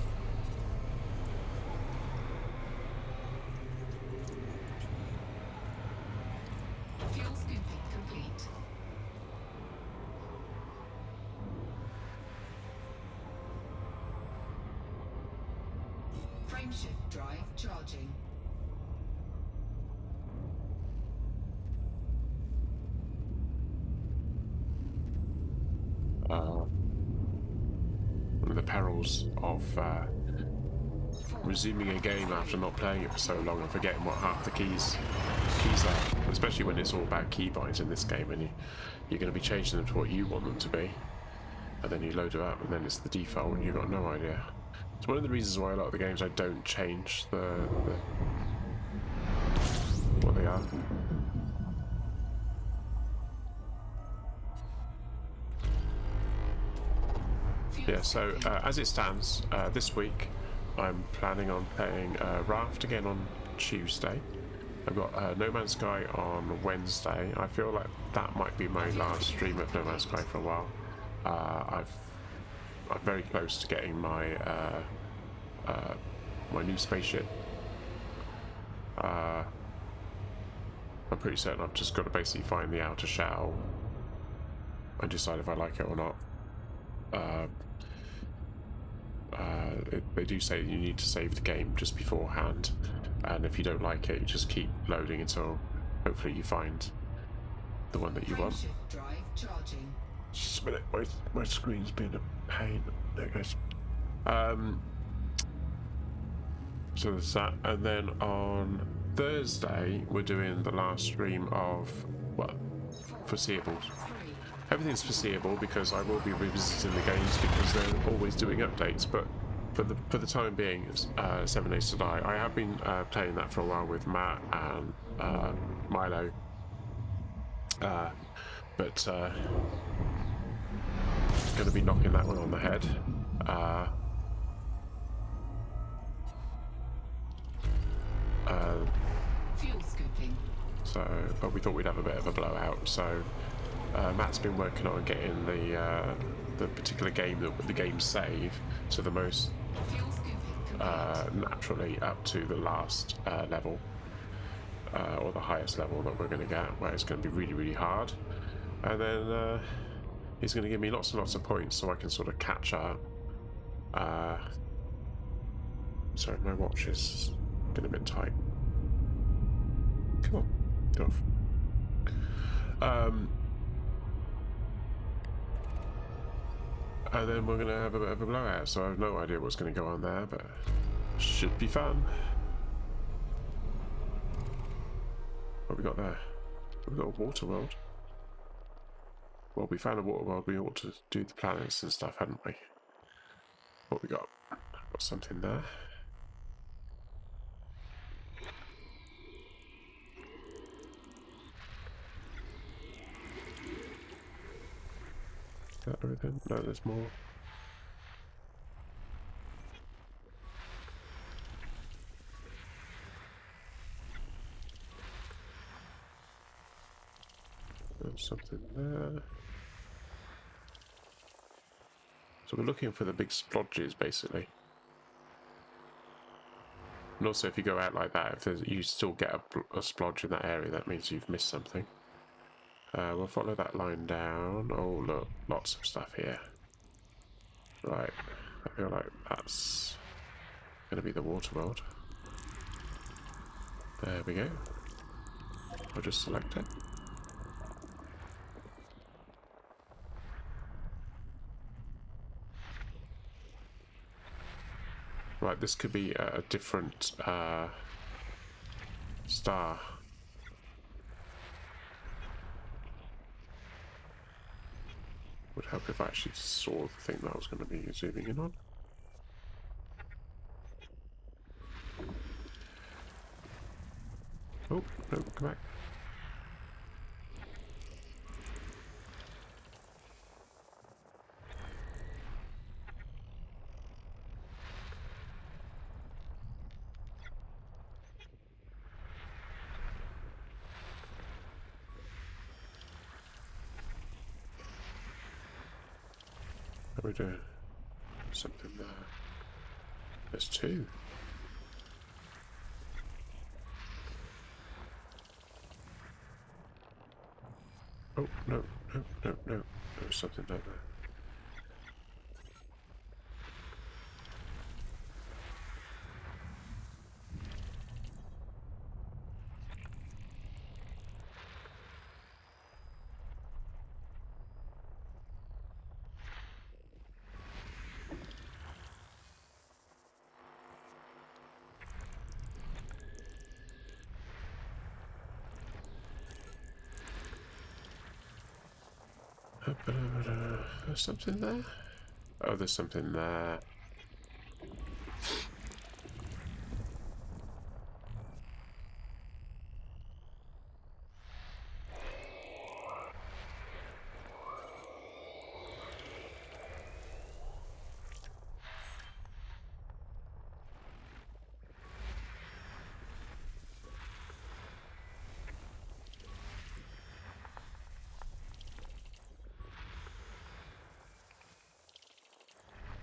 Fuel scooping complete. Frameshift drive charging. One of the perils of resuming a game after not playing it for so long and forgetting what half the keys are, especially when it's all about keybinds in this game, and you're going to be changing them to what you want them to be, and then you load it up and then it's the default and you've got no idea. It's one of the reasons why a lot of the games I don't change what they are. Yeah, so as it stands, this week I'm planning on playing Raft again on Tuesday. I've got No Man's Sky on Wednesday. I feel like that might be my last stream of No Man's Sky for a while. I'm very close to getting my my new spaceship. I'm pretty certain I've just got to basically find the outer shell and decide if I like it or not. They do say you need to save the game just beforehand, and if you don't like it, you just keep loading until hopefully you find the one that you want. Frameshift drive charging. Just a minute, my screen's been a pain. There it goes. So there's that, and then on Thursday we're doing the last stream of, well, foreseeables. Everything's foreseeable because I will be revisiting the games because they're always doing updates, but for the time being, it's 7 Days to Die. I have been playing that for a while with Matt and Milo, but going to be knocking that one on the head. Fuel scooping. So, but we thought we'd have a bit of a blowout. So Matt's been working on getting the particular game that the games save to the most Fuel scooping complete. naturally up to the last level, or the highest level that we're going to get, where it's going to be really, really hard. And then he's going to give me lots and lots of points so I can sort of catch up. Sorry, my watch is getting a bit tight. Come on, get off. And then we're going to have a bit of a blowout, so I have no idea what's going to go on there, but should be fun. What we got there? We got a water world. Well, we found a water world. We ought to do the planets and stuff, hadn't we? What we got? Got something there. Is that everything? No, there's more. There's something there. So we're looking for the big splodges, basically. And also, if you go out like that, if there's, you still get a splodge in that area, that means you've missed something. We'll follow that line down. Oh, look, lots of stuff here. Right, I feel like that's going to be the water world. There we go. I'll just select it. Right, this could be a different star. Would help if I actually saw the thing that I was going to be zooming in on. Oh, no, come back. How are we doing? Something there. There's two. Oh, no, no, no, no. There's something down there. There's something there? Oh, there's something there.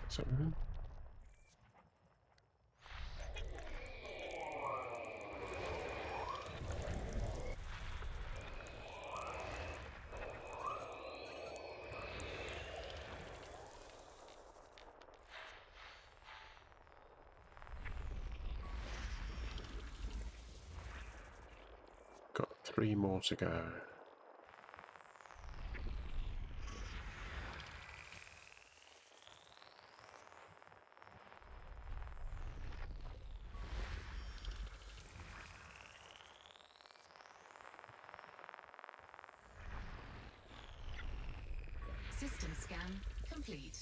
Something. Got 3 more to go. System scan complete.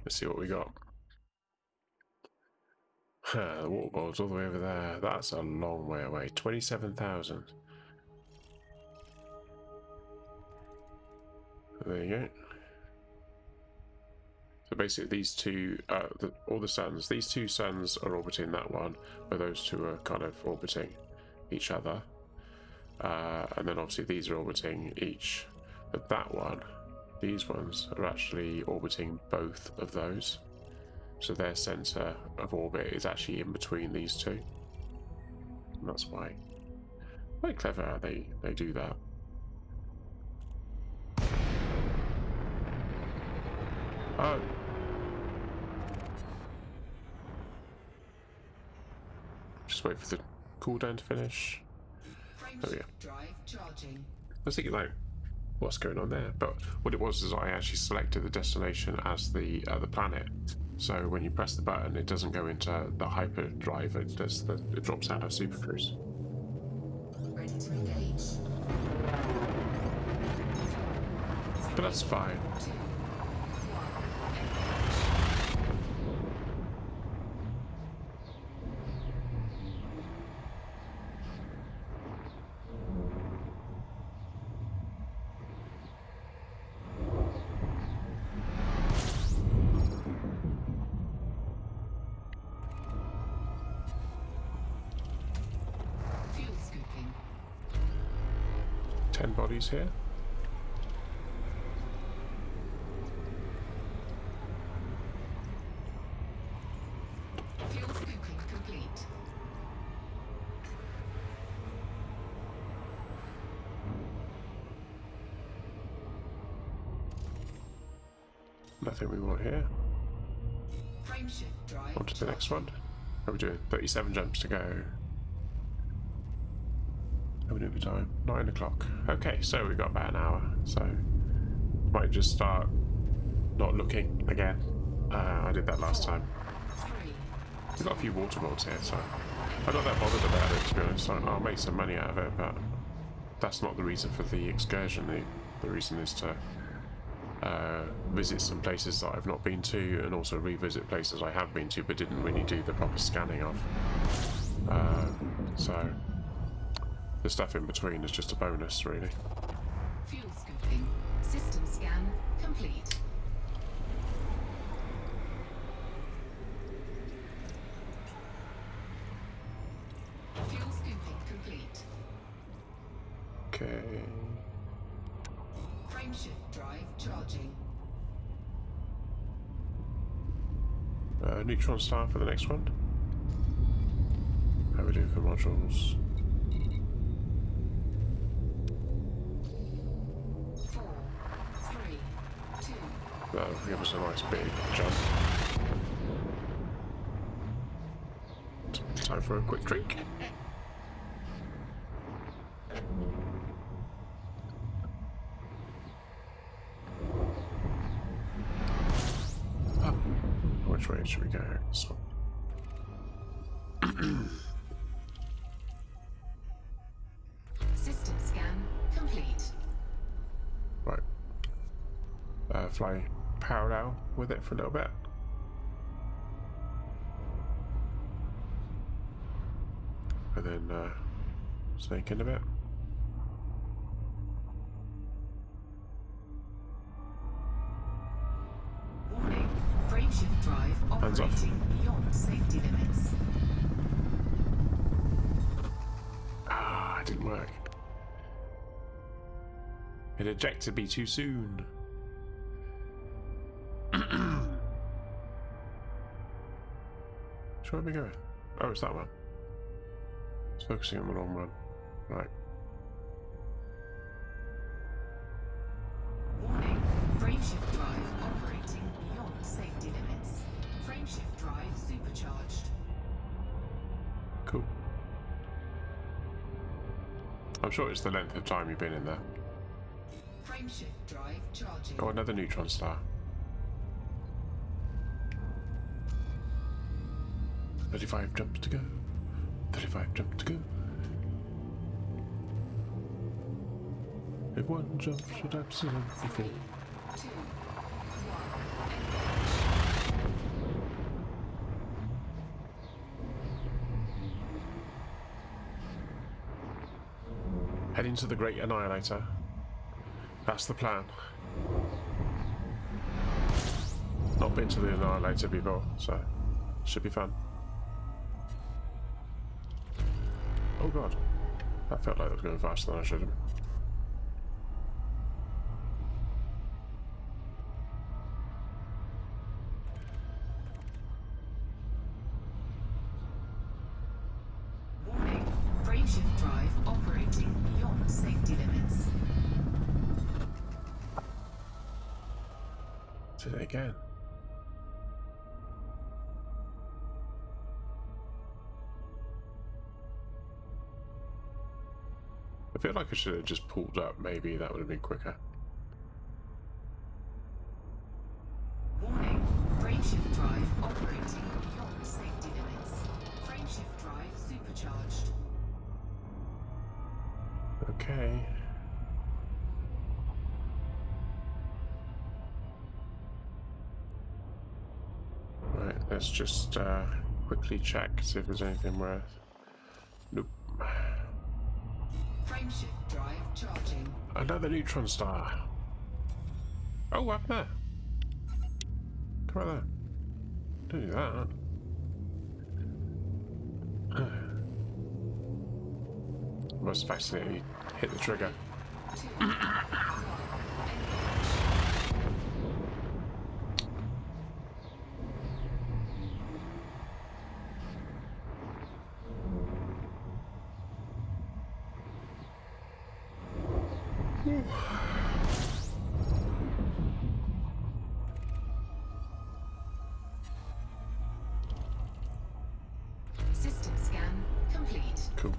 Let's see what we got. The water bowl's all the way over there. That's a long way away. 27,000. There you go. So basically these two, all the suns, these 2 suns are orbiting that one, where those 2 are kind of orbiting each other. And then obviously these are orbiting each. But that one, these ones are actually orbiting both of those. So their center of orbit is actually in between these 2. And that's why. Quite clever they do that. Oh. Just wait for the cooldown to finish. There we go. Drive charging. I was thinking like, what's going on there? But what it was is I actually selected the destination as the planet, So when you press the button, it doesn't go into the hyperdrive. It drops out of Super Cruise. Ready to engage. But that's fine. 2, 1, fuel scooping. 10 bodies here. Fuel scooping complete. Nothing we want here. Frameshift drive. On to the next one. How are we doing? 37 jumps to go. How are we doing for time? 9 o'clock. Okay, so we've got about an hour. So might just start not looking again. I did that last time. 3, We've got a few water mods here, so I'm not that bothered about it, to be honest. I'll make some money out of it, but that's not the reason for the excursion. The reason is to visit some places that I've not been to, and also revisit places I have been to but didn't really do the proper scanning of. So the stuff in between is just a bonus, really. fuel scooping. System scan complete. Fuel scooping complete. Okay. Frameshift drive charging. Neutron star for the next one. How are we doing for modules? 4, 3, 2. That'll give us a nice big jump. Time for a quick drink. Which way should we go? This one. System scan complete. Right. Fly parallel with it for a little bit. And then snake in a bit. Warning. Frameshift drive Hands off. operating beyond safety limits. Ah, it didn't work. It ejected me too soon. Where are we going? Oh, it's that one. It's focusing on the wrong one. Right. Warning. Frameshift drive operating beyond safety limits. Frameshift drive supercharged. Cool. I'm sure it's the length of time you've been in there. Frameshift drive charging. Oh, another neutron star. 35 jumps to go. 35 jumps to go. If one jump should absolutely fall. 3, 2, 1. Heading to the Great Annihilator. That's the plan. Not been to the Annihilator before, so should be fun. Oh god, that felt like it was going faster than I should have. Warning. Frameshift drive operating beyond safety limits. Did it again. I feel like I should have just pulled up, maybe that would have been quicker. Warning. Frameshift drive Okay. Right, let's just quickly check, see if there's anything worth. Nope. Frameshift drive charging. Another neutron star. Oh, up there. Come right there. Don't do that. Most fascinating. Hit the trigger. 2, 1, System scan complete. Cool.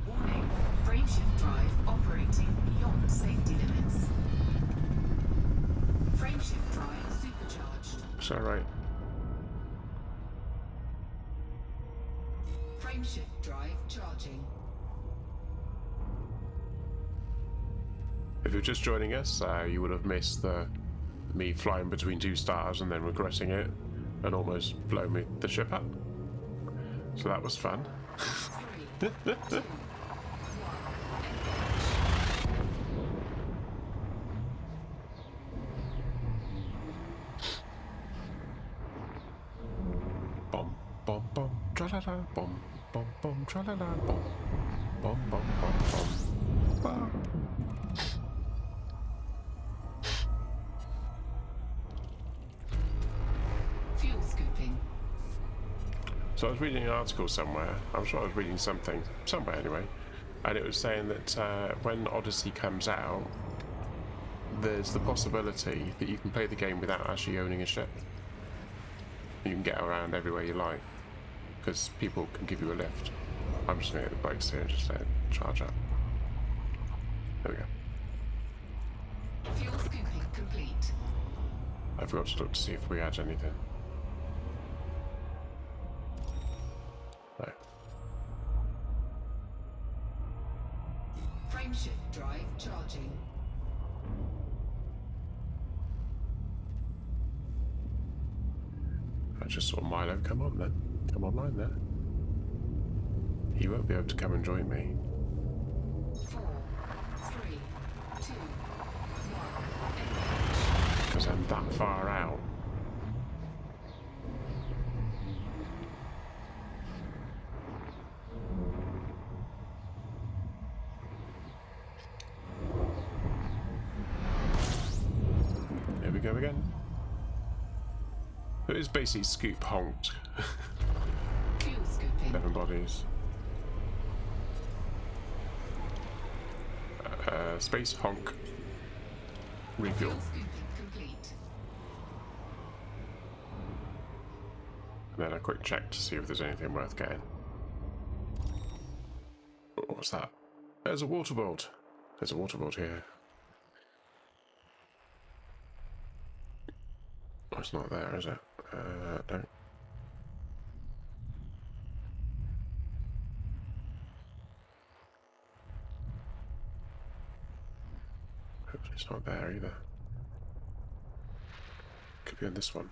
Warning, frameshift drive operating beyond safety limits. Frameshift drive supercharged. Is that right? Frameshift drive charging. If you're just joining us, you would have missed me flying between two stars and then regretting it and almost blowing the ship up. So that was fun. 3, 2, 1, Bom, bom, bom, tra-la-la, bom, bom, bom, tra-la-la, bom, bom, bom, bom, bom, bom. fuel scooping. So I was reading an article somewhere, I'm sure I was reading something, somewhere anyway, and it was saying that when Odyssey comes out, there's the possibility that you can play the game without actually owning a ship. You can get around everywhere you like, because people can give you a lift. I'm just going to hit the brakes here and just let it charge up. There we go. Fuel scooping complete. I forgot to look to see if we had anything. No. Frameshift drive charging. I just saw Milo come on then. Come online there. He won't be able to come and join me. 4, 3, 2, 1, Because I'm that far out. Here we go again. It is basically scoop honked. fuel scooping. 11 bodies. Space honk. Refuel. Fuel scooping complete. And then a quick check to see if there's anything worth getting. Oh, what's that? There's a waterboard. There's a waterboard here. Oh, it's not there, is it? No. Hopefully it's not there either. Could be on this one.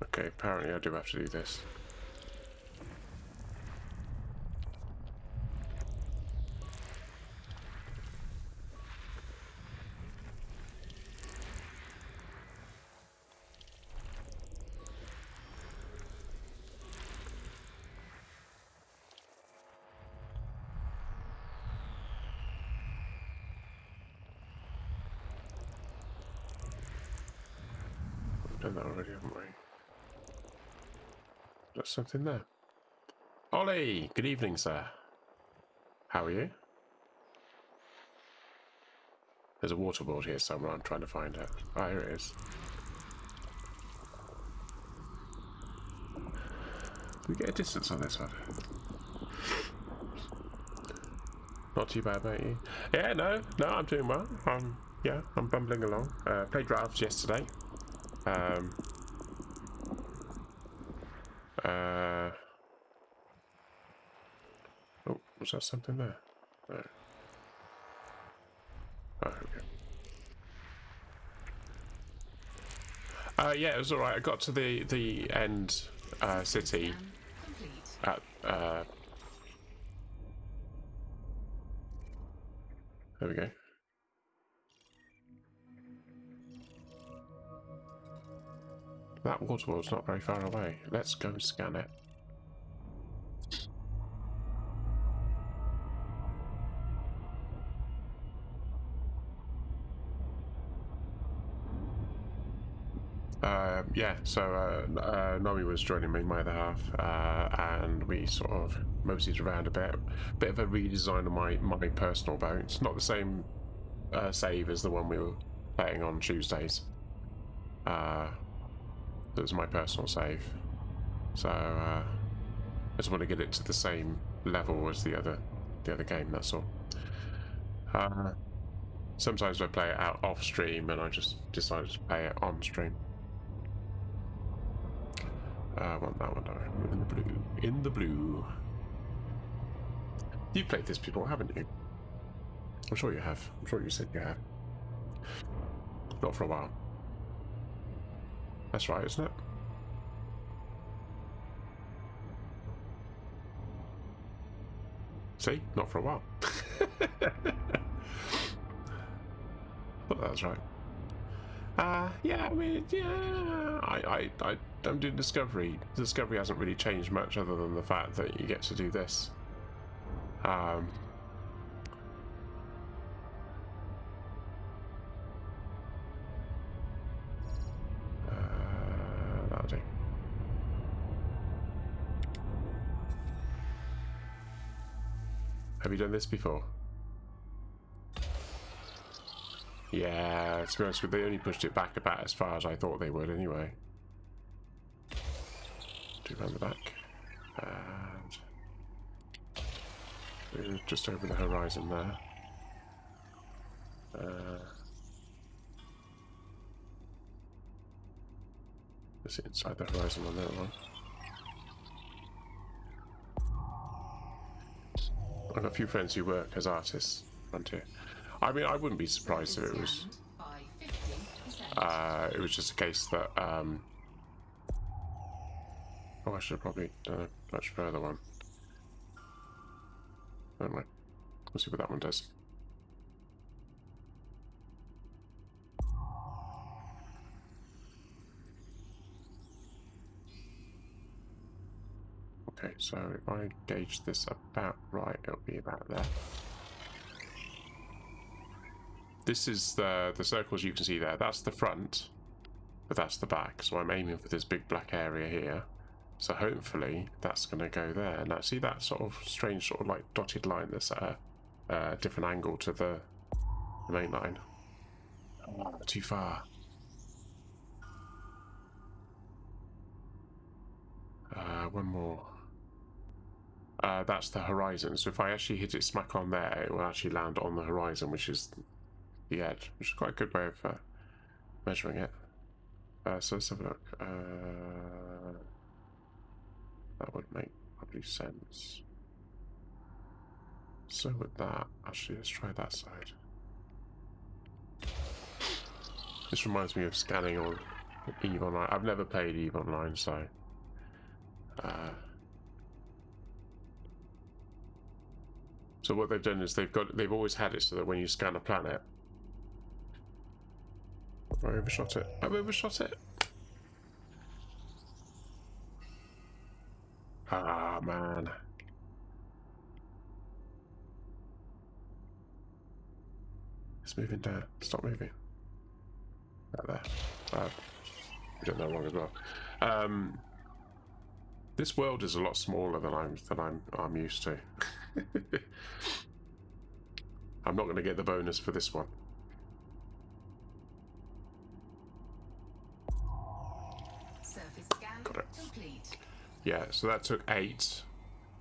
Okay, apparently I do have to do this. We've done that already, haven't we? There's something there. Ollie! Good evening, sir. How are you? There's a waterboard here somewhere. I'm trying to find it. Ah, here it is. Do we get a distance on this one? Not too bad, mate. Yeah, no, I'm doing well. Yeah, I'm bumbling along. Played drafts yesterday. Oh, was that something there? No. Oh, okay. Yeah, it was all right. I got to the end city at there we go. That waterfall's not very far away. Let's go scan it. Yeah, so Nomi was joining me, my other half, and we sort of moseyed around a bit of a redesign of my personal boat. It's not the same save as the one we were playing on Tuesdays. That was my personal save, so I just want to get it to the same level as the other game. That's all. Sometimes I play it out off stream, and I just decided to play it on stream. I want that one though. In the blue. In the blue. You've played this before, haven't you? I'm sure you have. I'm sure you said you have. Not for a while. That's right, isn't it? See? Not for a while. Thought that was right. Yeah, I mean, yeah, I'm doing Discovery. Discovery hasn't really changed much other than the fact that you get to do this. That'll do. Have you done this before? Yeah, to be honest with you, they only pushed it back about as far as I thought they would anyway. Do around the back. And just over the horizon there. It's inside the horizon on that one. I've got a few friends who work as artists around here. I mean, I wouldn't be surprised if it was. It was just a case that. Oh, I should have probably done a much further one. Never mind. We'll see what that one does. Okay, so if I gauge this about right, it'll be about there. This is the circles you can see there. That's the front, but that's the back. So I'm aiming for this big black area here. So hopefully that's going to go there. Now see that sort of strange sort of like dotted line that's at a different angle to the main line. Oh, too far. One more. That's the horizon. So if I actually hit it smack on there, it will actually land on the horizon, which is the edge, which is quite a good way of measuring it. So let's have a look. That would make probably sense. So with that, actually, let's try that side. This reminds me of scanning on EVE Online. I've never played EVE Online, so. So what they've done is they've always had it so that when you scan a planet. I overshot it. I've overshot it. Ah, man. It's moving down. Stop moving. Right there. I've done that wrong as well. This world is a lot smaller than I'm used to. I'm not going to get the bonus for this one. Surface scan Got it. complete. Yeah, so that took 8,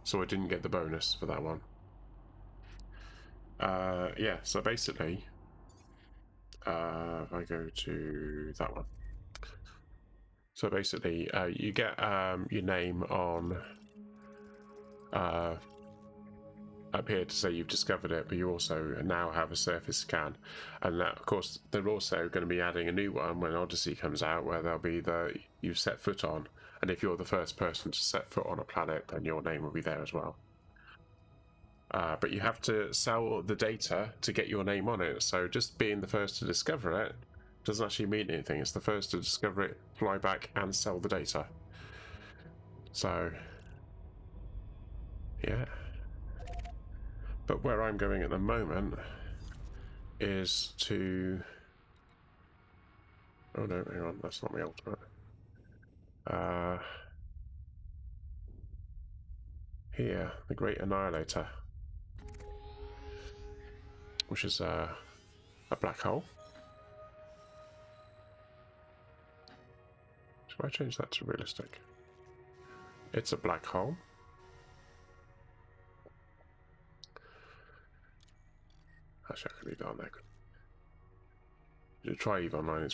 so I didn't get the bonus for that one. Yeah, so basically, if I go to that one. So basically, you get your name on up here to say you've discovered it, but you also now have a surface scan, and that, of course, they're also going to be adding a new one when Odyssey comes out, where there'll be the you've set foot on, and if you're the first person to set foot on a planet, then your name will be there as well. But you have to sell the data to get your name on it. So just being the first to discover it doesn't actually mean anything. It's the first to discover it, fly back, and sell the data. So, yeah. But where I'm going at the moment is to... Oh no, hang on, that's not my ultimate. Here, the Great Annihilator, which is a black hole. Should I change that to realistic? It's a black hole. Actually, I could leave that on there. You should try EVE Online,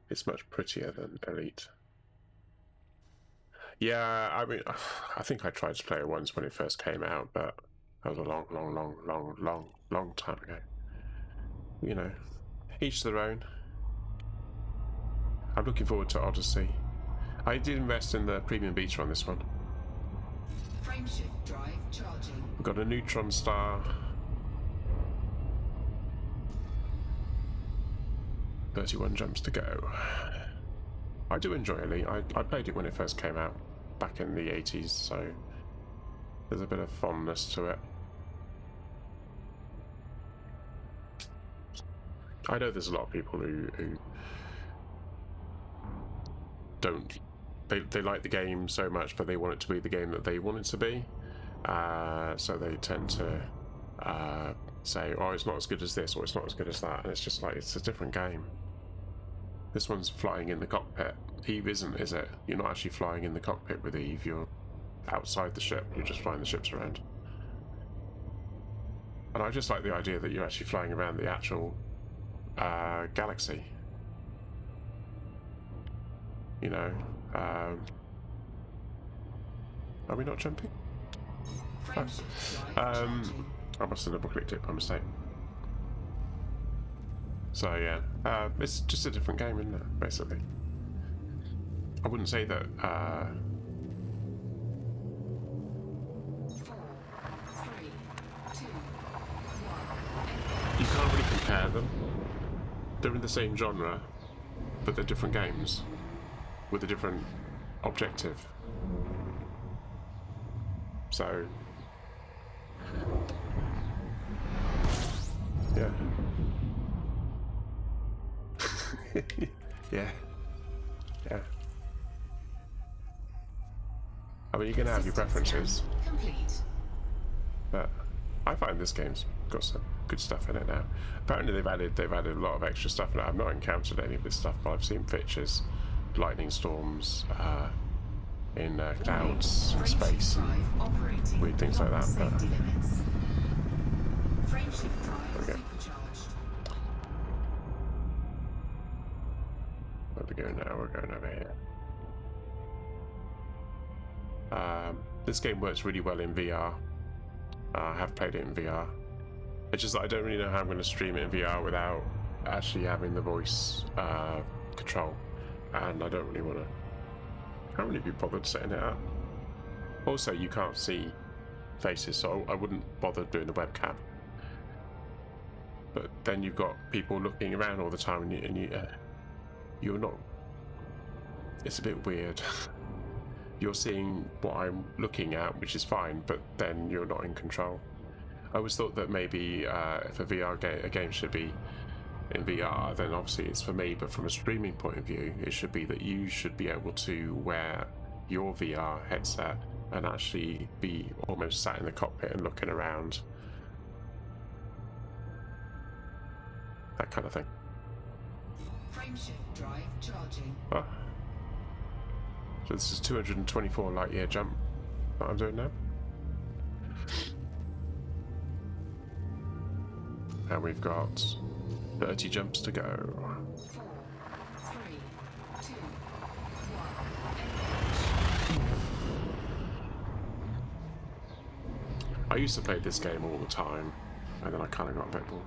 it's much prettier than Elite. Yeah, I mean, I think I tried to play it once when it first came out, but that was a long time ago. You know, each their own. I'm looking forward to Odyssey. I did invest in the premium beta on this one. Frameshift drive charging. We've got a neutron star. 31 jumps to go. I do enjoy Elite. I played it when it first came out, back in the 80s, so there's a bit of fondness to it. I know there's a lot of people who don't... They like the game so much, but they want it to be the game that they want it to be. So they tend to say, oh, it's not as good as this, or it's not as good as that, and it's just like, it's a different game. This one's flying in the cockpit. Eve isn't, is it? You're not actually flying in the cockpit with Eve, you're outside the ship, you're just flying the ships around. And I just like the idea that you're actually flying around the actual galaxy. You know, are we not jumping? I must have double clicked it by mistake. So yeah, it's just a different game, isn't it, basically? I wouldn't say that 4, 3, 2, 1. you can't really compare them. They're in the same genre, but they're different games with a different objective. So yeah. Yeah. I mean, you can have your preferences, but I find this game's got some good stuff in it now. Apparently they've added a lot of extra stuff now. I've not encountered any of this stuff, but I've seen pictures, lightning storms, in clouds, space, and weird things like that. But there we go. Where we go now? We're going over here. This game works really well in VR. I have played it in VR. It's just that I don't really know how I'm going to stream it in VR without actually having the voice control, and I don't really want to. Can't really be bothered setting it up. Also, you can't see faces, so I wouldn't bother doing the webcam. But then you've got people looking around all the time, and you're not. It's a bit weird. You're seeing what I'm looking at, which is fine, but then you're not in control. I always thought that maybe if a game should be in VR, then obviously it's for me, but from a streaming point of view, it should be that you should be able to wear your VR headset and actually be almost sat in the cockpit and looking around. That kind of thing. Frameshift drive charging. Oh. So this is 224 light year jump that I'm doing now. And we've got 30 jumps to go. 4, 3, 2, 1. I used to play this game all the time, and then I kind of got a bit bored.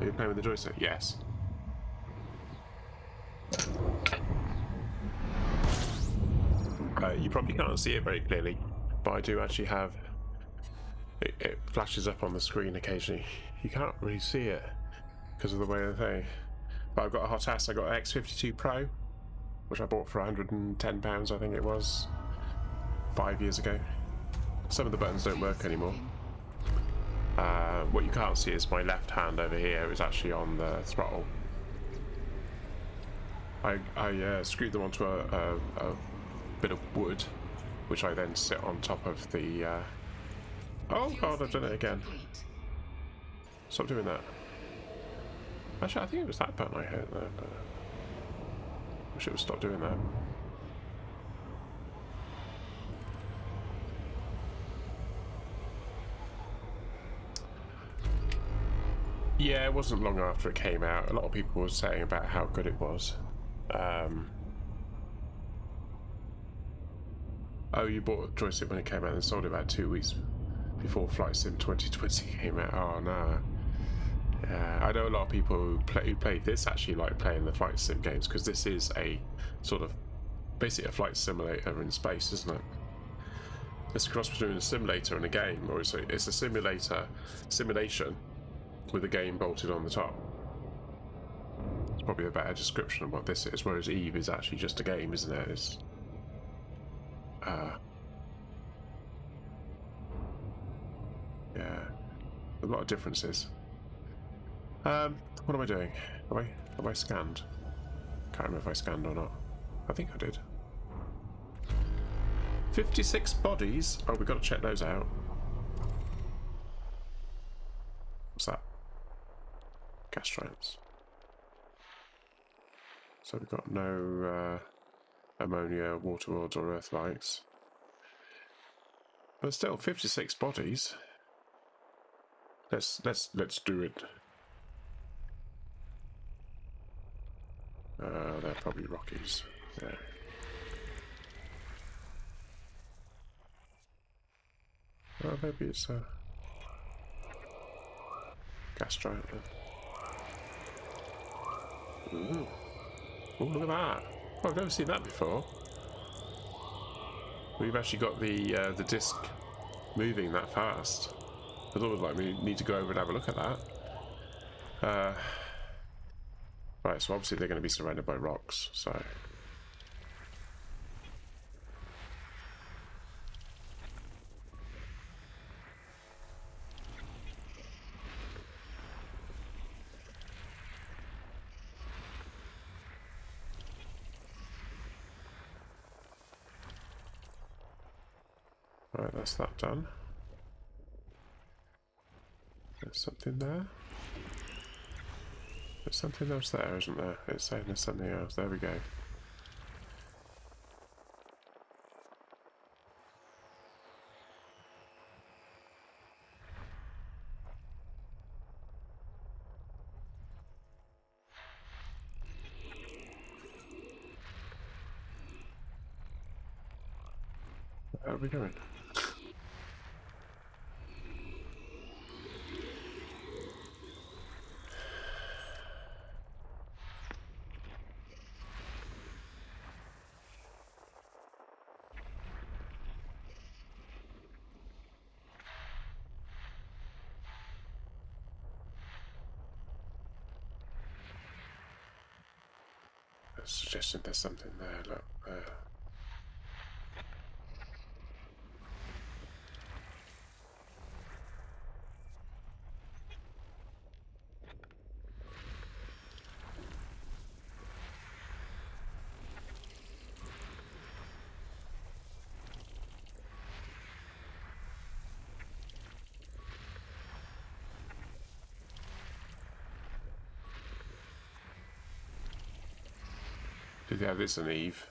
Are you playing with the joystick? Yes. You probably can't see it very clearly, but I do actually have... It flashes up on the screen occasionally. You can't really see it because of the way the thing. But I've got a hot ass. I got an X52 Pro, which I bought for £110, I think it was, 5 years ago. Some of the buttons don't work anymore. What you can't see is my left hand over here is actually on the throttle. I screwed them onto a bit of wood, which I then sit on top of the... Oh god, I've done it again. Stop doing that. Actually, I think it was that button I hit there, but I should have stopped doing that. Yeah, it wasn't long after it came out. A lot of people were saying about how good it was. Oh, you bought a joystick when it came out and sold it about 2 weeks before Flight Sim 2020 came out. Oh no. Yeah, I know a lot of people who played this actually like playing the Flight Sim games, because this is a sort of basically a flight simulator in space, isn't it? It's a cross between a simulator and a game, or it's a simulation with a game bolted on the top. It's probably a better description of what this is, whereas Eve is actually just a game, isn't it? It's yeah, a lot of differences. What am I doing? Have I scanned? Can't remember if I scanned or not. I think I did. 56 bodies. Oh, we've got to check those out. What's that? Gas giants. So we've got no ammonia, water worlds, or earth lights. But still, 56 bodies. Let's do it. They're probably Rockies. Yeah. Oh, maybe it's a gas giant then. Ooh. Oh, look at that! Oh, I've never seen that before. We've actually got the disc moving that fast. It's almost like we need to go over and have a look at that. Right, so obviously they're going to be surrounded by rocks, so... Right, that's that done. There's something there. There's something else there, isn't there? It's saying there's something else. There we go. Where are we going? Suggesting there's something there, look, there. Yeah, this an Eve.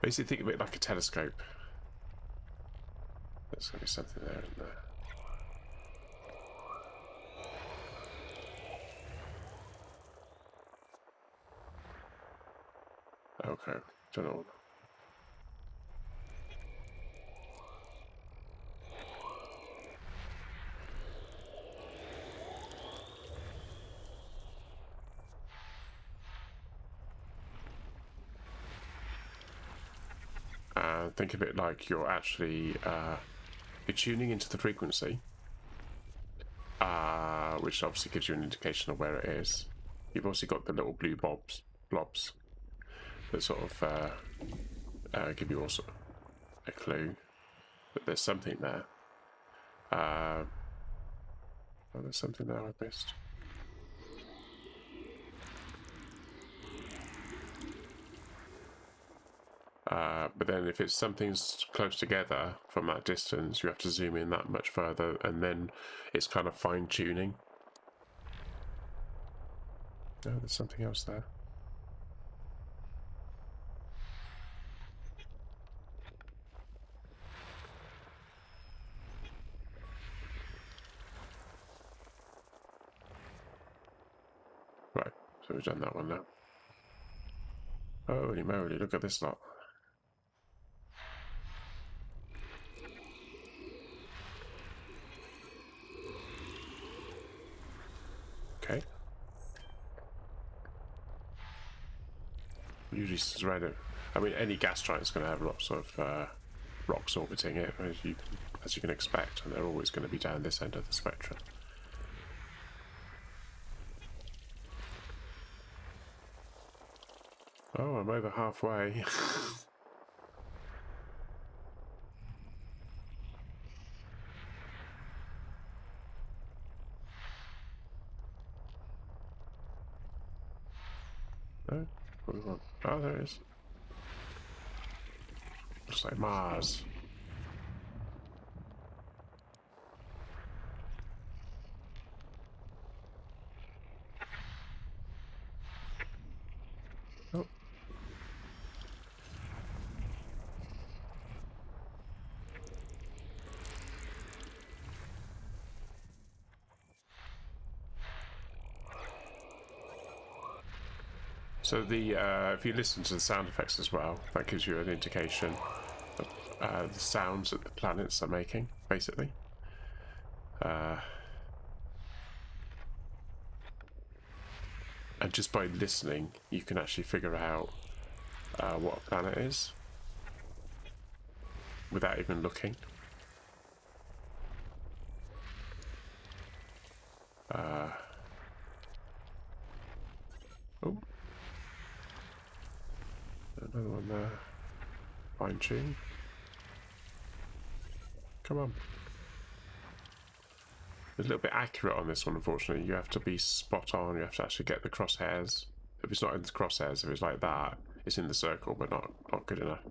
Basically think of it like a telescope. There's going to be something there, isn't there? Okay, don't know. Think of it like you're actually you're tuning into the frequency, which obviously gives you an indication of where it is. You've also got the little blue blobs that sort of give you also a clue that there's something there. Oh, there's something there I've missed. But then if it's something's close together from that distance, you have to zoom in that much further, and then it's kind of fine-tuning. Oh, there's something else there. Right, so we've done that one now. Holy moly, look at this lot. Okay. Usually it's right at, I mean, any gas giant's going to have lots of rocks orbiting it, as you can expect, and they're always going to be down this end of the spectrum. Oh, I'm over halfway. No? What do we want? Oh, there it is. Looks like Mars. Oh. So the if you listen to the sound effects as well, that gives you an indication of the sounds that the planets are making, basically. And just by listening, you can actually figure out what a planet is without even looking. Oh, another one there. Fine tune. Come on. It's a little bit accurate on this one, unfortunately. You have to be spot on. You have to actually get the crosshairs. If it's not in the crosshairs, if it's like that, it's in the circle, but not good enough.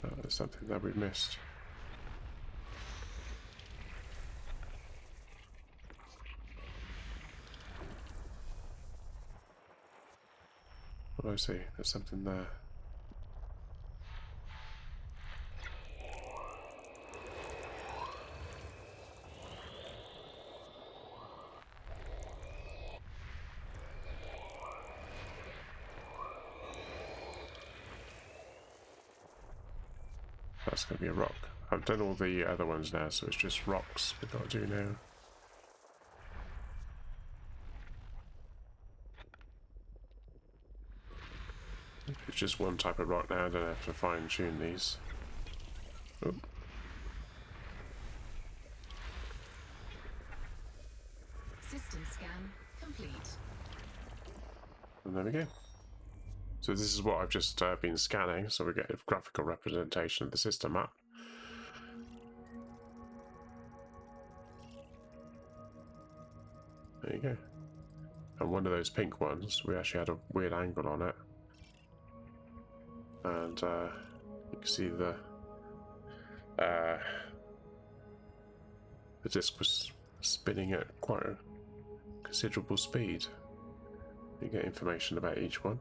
Oh, there's something that we missed. What do I see? There's something there. That's going to be a rock. I've done all the other ones now, so it's just rocks we've got to do now. It's just one type of rock now, I don't have to fine tune these. Oh. System scan complete. And there we go. So this is what I've just been scanning, so we get a graphical representation of the system map. There you go. And one of those pink ones, we actually had a weird angle on it. And you can see the disc was spinning at quite a considerable speed. You get information about each one.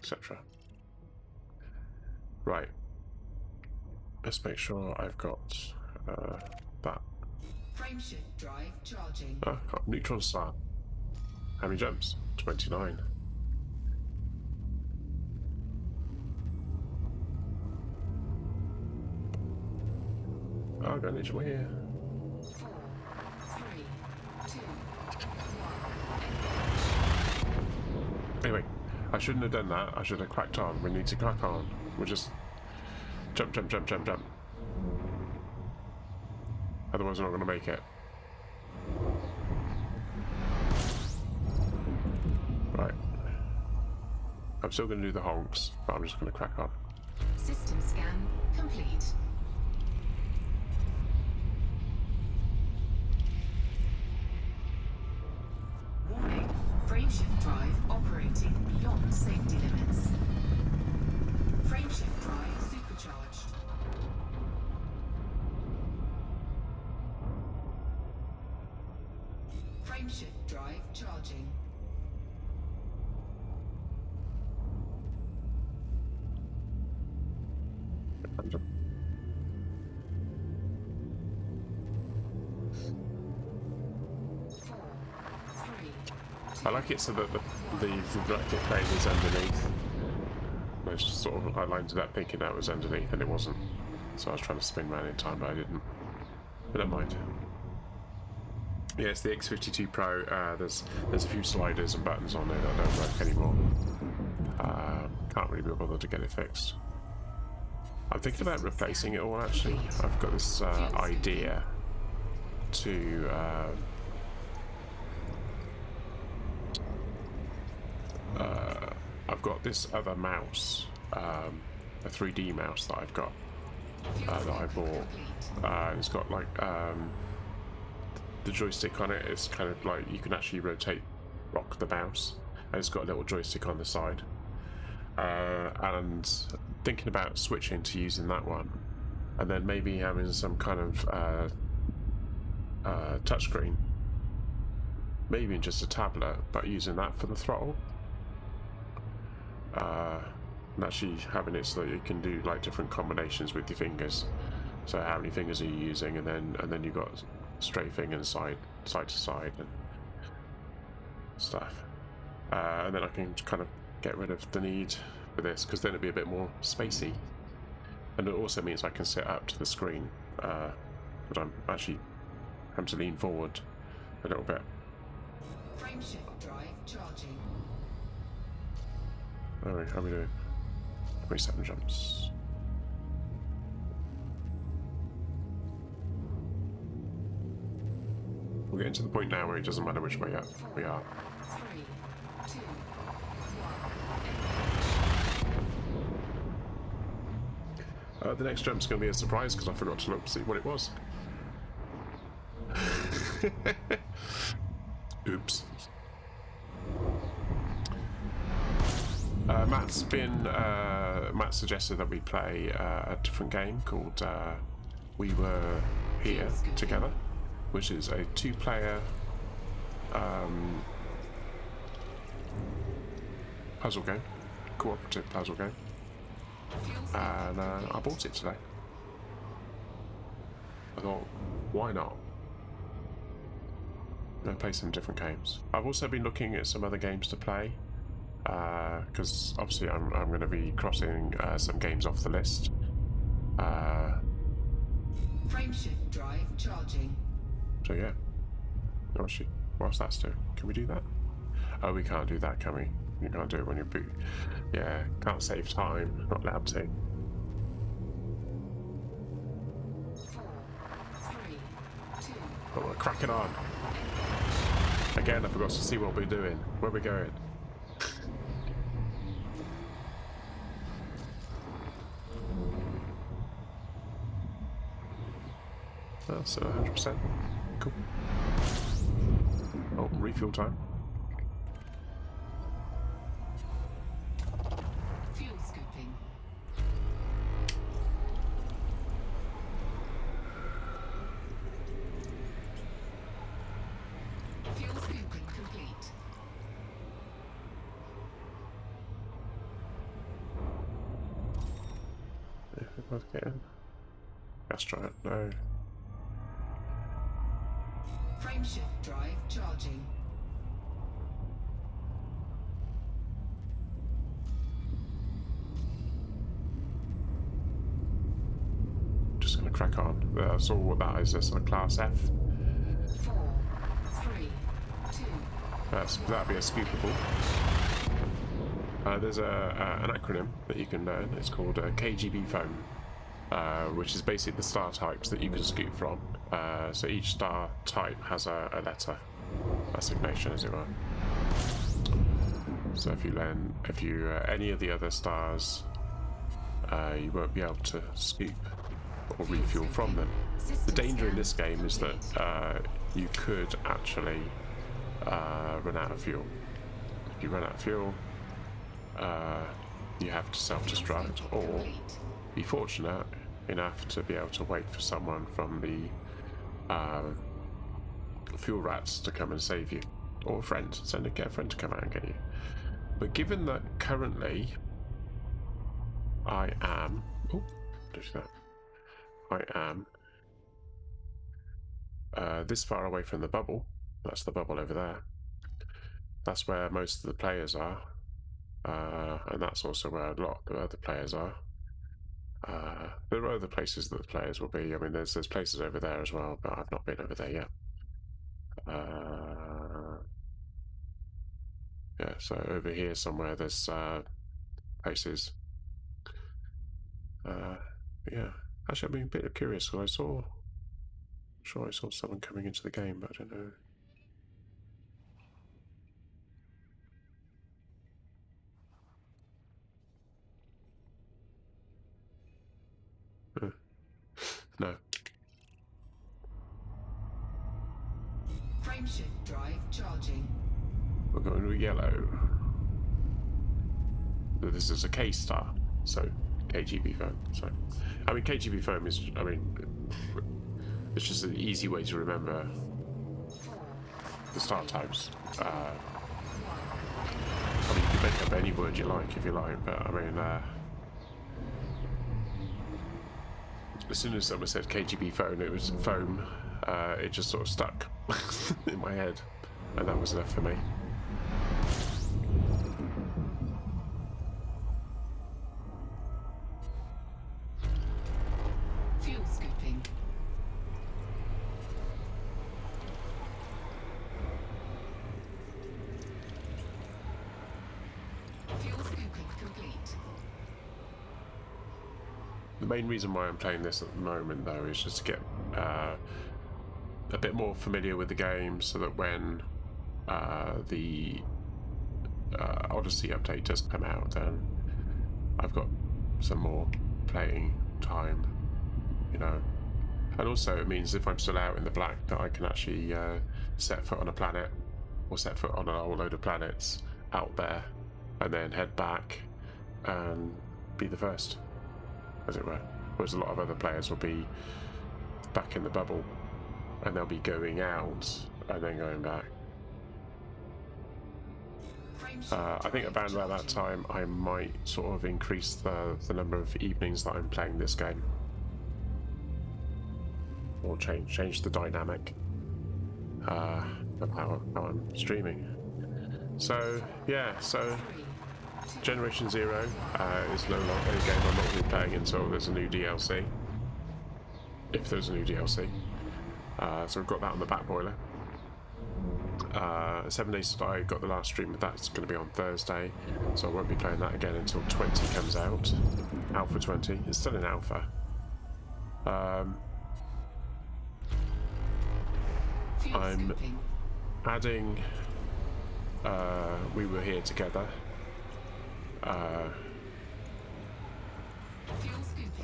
Etc. Right. Let's make sure I've got that. Frameshift drive charging. Ah, got neutron star. How many jumps? 29. Oh, I got an engine here. 4, 3, 2, 1. Anyway, I shouldn't have done that. I should have cracked on. We need to crack on. We'll just jump, jump, jump, jump, jump. Otherwise, we're not going to make it. Right. I'm still going to do the honks, but I'm just going to crack on. System scan complete. Warning, frameshift drive operating beyond safety limits. Frameshift drive supercharged. Frameshift drive charging. I like it so that the director plane is underneath. I just sort of I lined it up thinking that was underneath and it wasn't. So I was trying to spin around in time, but I didn't. But never mind. Yeah, it's the X52 Pro. There's a few sliders and buttons on it that don't work anymore. Can't really be bothered to get it fixed. I'm thinking about replacing it all actually. I've got this idea to I've got this other mouse, a 3D mouse that I've got that I bought. It's got like the joystick on it. It's kind of like you can actually rock the mouse, and it's got a little joystick on the side. And thinking about switching to using that one, and then maybe having some kind of touchscreen, maybe just a tablet, but using that for the throttle. And actually having it so that you can do like different combinations with your fingers. So how many fingers are you using, and then you've got strafing and side to side and stuff. And then I can kind of get rid of the need for this, because then it'd be a bit more spacey. And it also means I can sit up to the screen, but I'm actually having to lean forward a little bit. Frameshift drive charging. Alright, how are we doing? 27 jumps. We're getting to the point now where it doesn't matter which way up we are. 3, 2, 1. The next jump's going to be a surprise because I forgot to look to see what it was. Oops. Matt suggested that we play a different game called We Were Here Together, which is a 2-player puzzle game, cooperative puzzle game, and I bought it today. I thought, why not? I'm going to play some different games. I've also been looking at some other games to play, because obviously I'm going to be crossing some games off the list. Frameshift drive charging. So yeah. What's that do? Can we do that? Oh, we can't do that, can we? You can't do it when you boot. Yeah, can't save time. Not allowed to. 4, 3, 2. But we're cracking on. Again, I forgot to see what we're doing. Where we're going. That's 100%. Cool. Oh, refuel time. Fuel scooping. Fuel scooping complete. let's get in. Gas giant, no. Frameshift drive charging. Just gonna crack on. That's all what that is. That's a class F. 4, 3, 2. That'd be a scoopable. There's an acronym that you can learn. It's called KGB foam, which is basically the star types that you can scoop from. So each star type has a letter, assignation, as it were. So if you any of the other stars, you won't be able to scoop or refuel from them. The danger in this game is that you could actually run out of fuel. If you run out of fuel, you have to self-destruct, or be fortunate enough to be able to wait for someone from the fuel rats to come and save you, or a friend. Get a friend to come out and get you. But given that currently I am this far away from the bubble. That's the bubble over there. That's where most of the players are, and that's also where a lot of the other players are. There are other places that the players will be. I mean, there's places over there as well, but I've not been over there yet. Yeah, so over here somewhere there's places. Yeah, actually, I've been a bit curious because I saw someone coming into the game, but I don't know. No. Frameshift drive charging. We're going to yellow. This is a K star, so KGB foam. So, I mean, KGB foam is, it's just an easy way to remember the star types. I mean, you can make up any word you like if you like, but I mean, as soon as someone said KGB foam, it was foam. It just sort of stuck in my head, and that was enough for me. Fuel scooping. Fuel scooping complete. The main reason why I'm playing this at the moment, though, is just to get a bit more familiar with the game, so that when the Odyssey update does come out, then I've got some more playing time, you know. And also it means if I'm still out in the black, that I can actually set foot on a planet, or set foot on a whole load of planets out there, and then head back and be the first, as it were. Whereas a lot of other players will be back in the bubble, and they'll be going out and then going back. I think around about that time I might sort of increase the number of evenings that I'm playing this game, or change the dynamic of how I'm streaming. So yeah, so Generation Zero is no longer a game I'm not going to be playing until there's a new DLC, if there's a new DLC. So we've got that on the back boiler. 7 Days to Die, got the last stream of that's going to be on Thursday, so I won't be playing that again until 20 comes out. Alpha 20, it's still in alpha. I'm adding We Were Here Together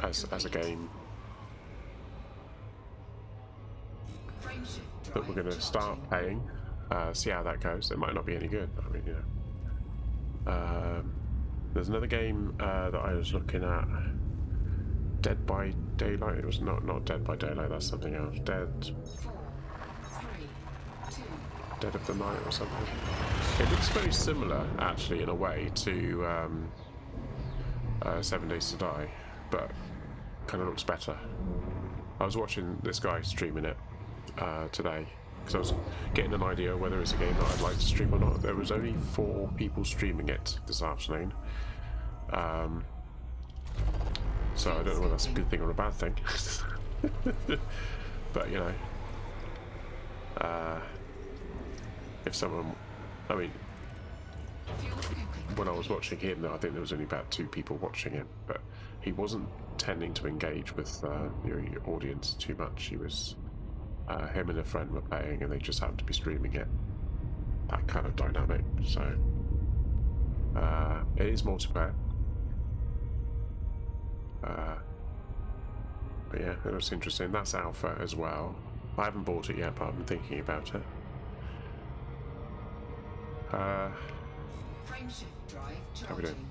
as a game that we're going to start playing, see how that goes. It might not be any good, I mean, you know. There's another game that I was looking at, Dead by Daylight. It was not Dead by Daylight, that's something else. Dead of the Night or something. It looks very similar, actually, in a way, to 7 Days to Die, but kind of looks better. I was watching this guy streaming it today because I was getting an idea whether it's a game that I'd like to stream or not. There was only 4 people streaming it this afternoon. So I don't know whether that's a good thing or a bad thing. But you know, if someone, I mean, when I was watching him, I think there was only about 2 people watching him, but he wasn't tending to engage with your audience too much. He was, him and a friend were playing, and they just happened to be streaming it. That kind of dynamic. So it is multiplayer. But yeah, it looks interesting. That's alpha as well. I haven't bought it yet, but I've been thinking about it. Frameshift drive How we doing? charging.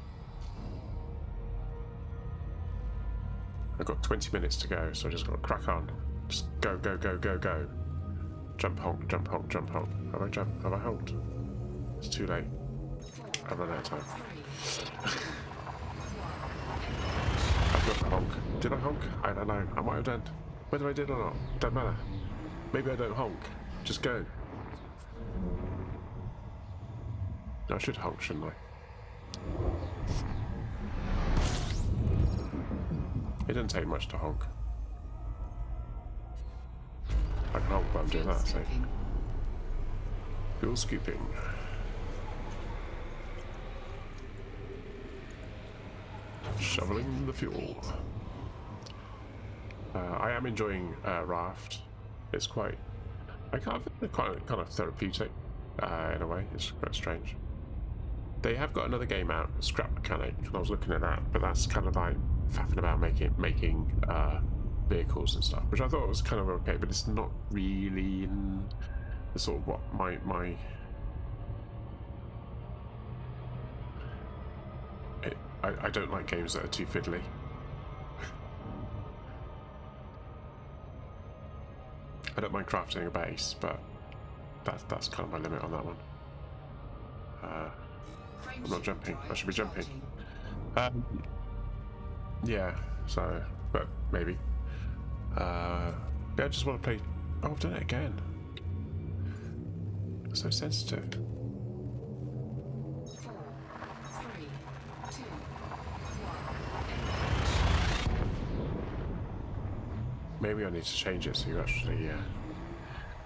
I've got 20 minutes to go, so I just got to crack on. Just go, go, go, go, go. Jump, honk, jump, honk, jump, honk. Have I jumped? Have I honked? It's too late. I've run out of time. I've got to honk. Did I honk? I don't know. I might have done. Whether I did or not, don't matter. Maybe I don't honk. Just go. I should honk, shouldn't I? It doesn't take much to honk. I can honk while I'm doing that, so. Fuel scooping. Shoveling the fuel. I am enjoying Raft. It's quite, kind of therapeutic in a way. It's quite strange. They have got another game out, Scrap Mechanic, and I was looking at that, but that's kind of like faffing about making vehicles and stuff, which I thought was kind of okay, but it's not really in the sort of what my I don't like games that are too fiddly. I don't mind crafting a base, but that's kind of my limit on that one. I'm not jumping. I should be jumping. Yeah, so, but maybe. Yeah, I just want to play. Oh, I've done it again. So sensitive. 4, 3, 2, 1. Maybe I need to change it so you actually,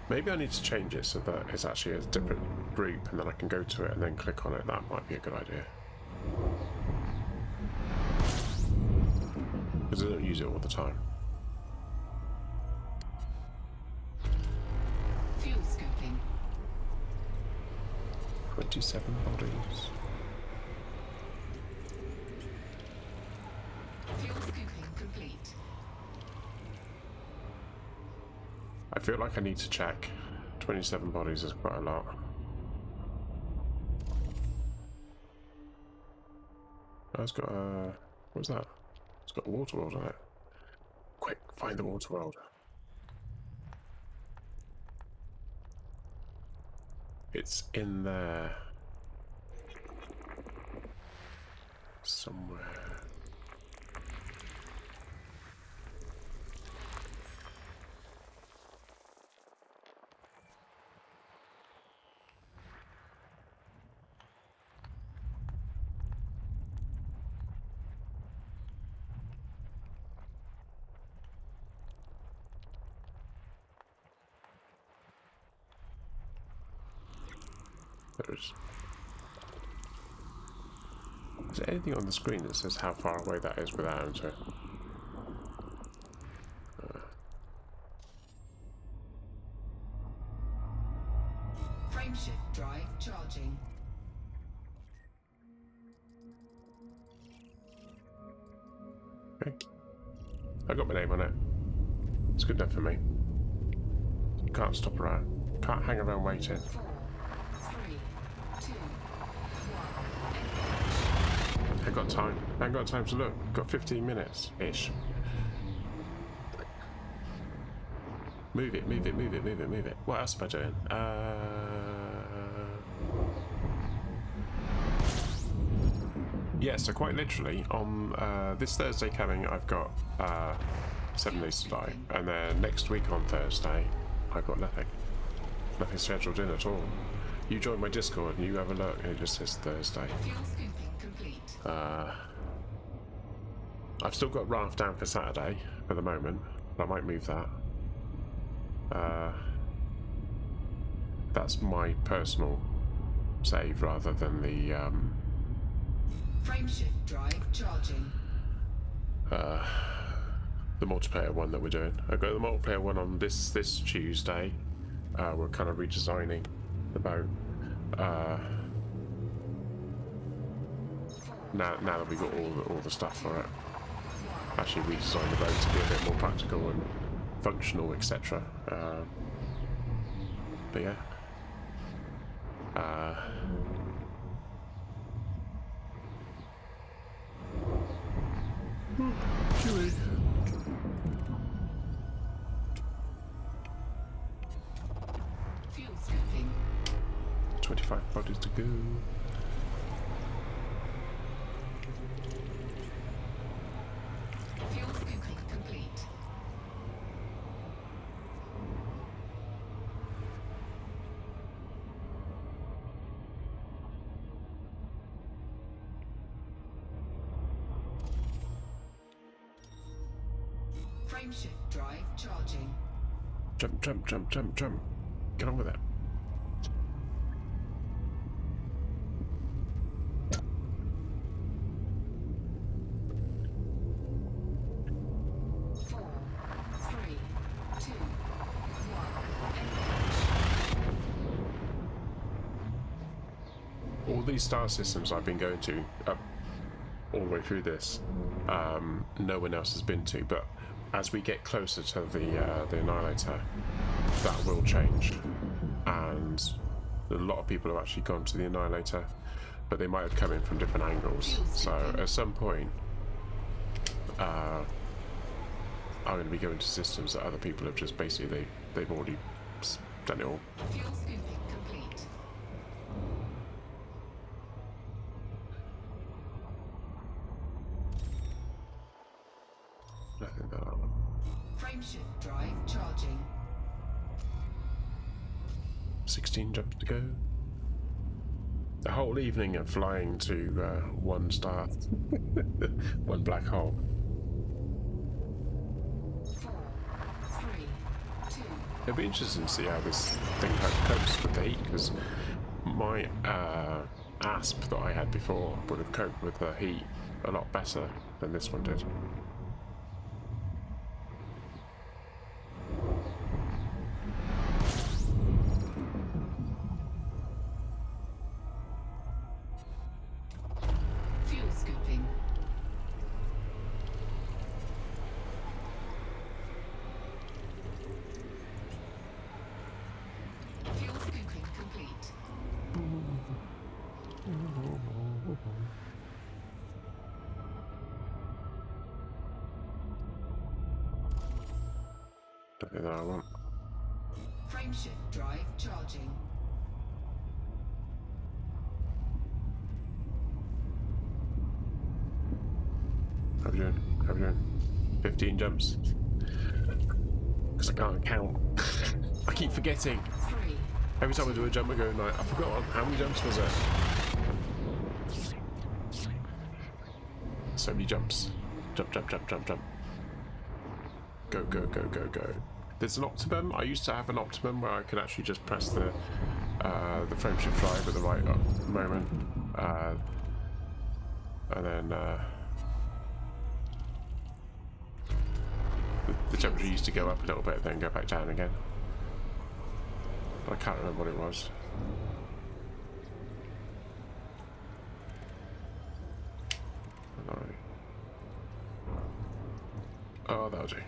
maybe I need to change it so that it's actually a different group and then I can go to it and then click on it. That might be a good idea. Because I don't use it all the time. Fuel scooping. 27 bodies. Fuel scooping complete. I feel like I need to check. 27 bodies is quite a lot. Oh, it's got a... What's that? It's got a water world on it. Quick, find the water world. It's in there. Somewhere. Is there anything on the screen that says how far away that is without having to? Frameshift drive charging. Okay. I got my name on it. It's good enough for me. Can't stop around. Can't hang around waiting. 4, 3, 2, 1. I got time. I ain't got time to look. Got 15 minutes-ish. Move it, move it, move it, move it, move it. What else am I doing? Yeah, so quite literally, on this Thursday coming, I've got 7 days to die. And then next week on Thursday, I've got nothing. Nothing scheduled in at all. You join my Discord and you have a look, and it just says Thursday. Fuel scooping complete. I've still got Raft down for Saturday at the moment, but I might move that. That's my personal save rather than the Frameshift drive charging. the multiplayer one that we're doing. I've got the multiplayer one on this Tuesday. We're kind of redesigning the boat. Now that we've got all the stuff for it. Actually redesign the boat to be a bit more practical and functional, etc. But yeah. Chewy. Fuel scooping. 25 bodies to go. Fuel scooping complete. Frameshift drive charging. Jump, jump, jump, jump, jump. Get on with it. Four, three, two, one. All these star systems I've been going to up all the way through this, no one else has been to, but as we get closer to the Annihilator, that will change, and a lot of people have actually gone to the Annihilator, but they might have come in from different angles. So at some point, I'm going to be going to systems that other people have just basically they've already done it all. Fuel scooping complete. Nothing that one. Frameshift drive charging. 16 jumps to go. The whole evening of flying to one star, one black hole. 4, 3, 2. It'll be interesting to see how this thing copes with the heat, because my ASP that I had before would have coped with the heat a lot better than this one did. Fuel scooping. Fuel scooping complete. Don't think that I want. Frameshift drive charging. How are you doing? How are you doing? 15 jumps. Because I can't count. I keep forgetting. 3. Every time I do a jump, I go, no, I forgot how many jumps was it? So many jumps. Jump, jump, jump, jump, jump. Go, go, go, go, go. There's an optimum. I used to have an optimum where I could actually just press the frameshift drive at the right moment, and then the temperature used to go up a little bit, then go back down again. But I can't remember what it was. Alright. Oh, that'll do.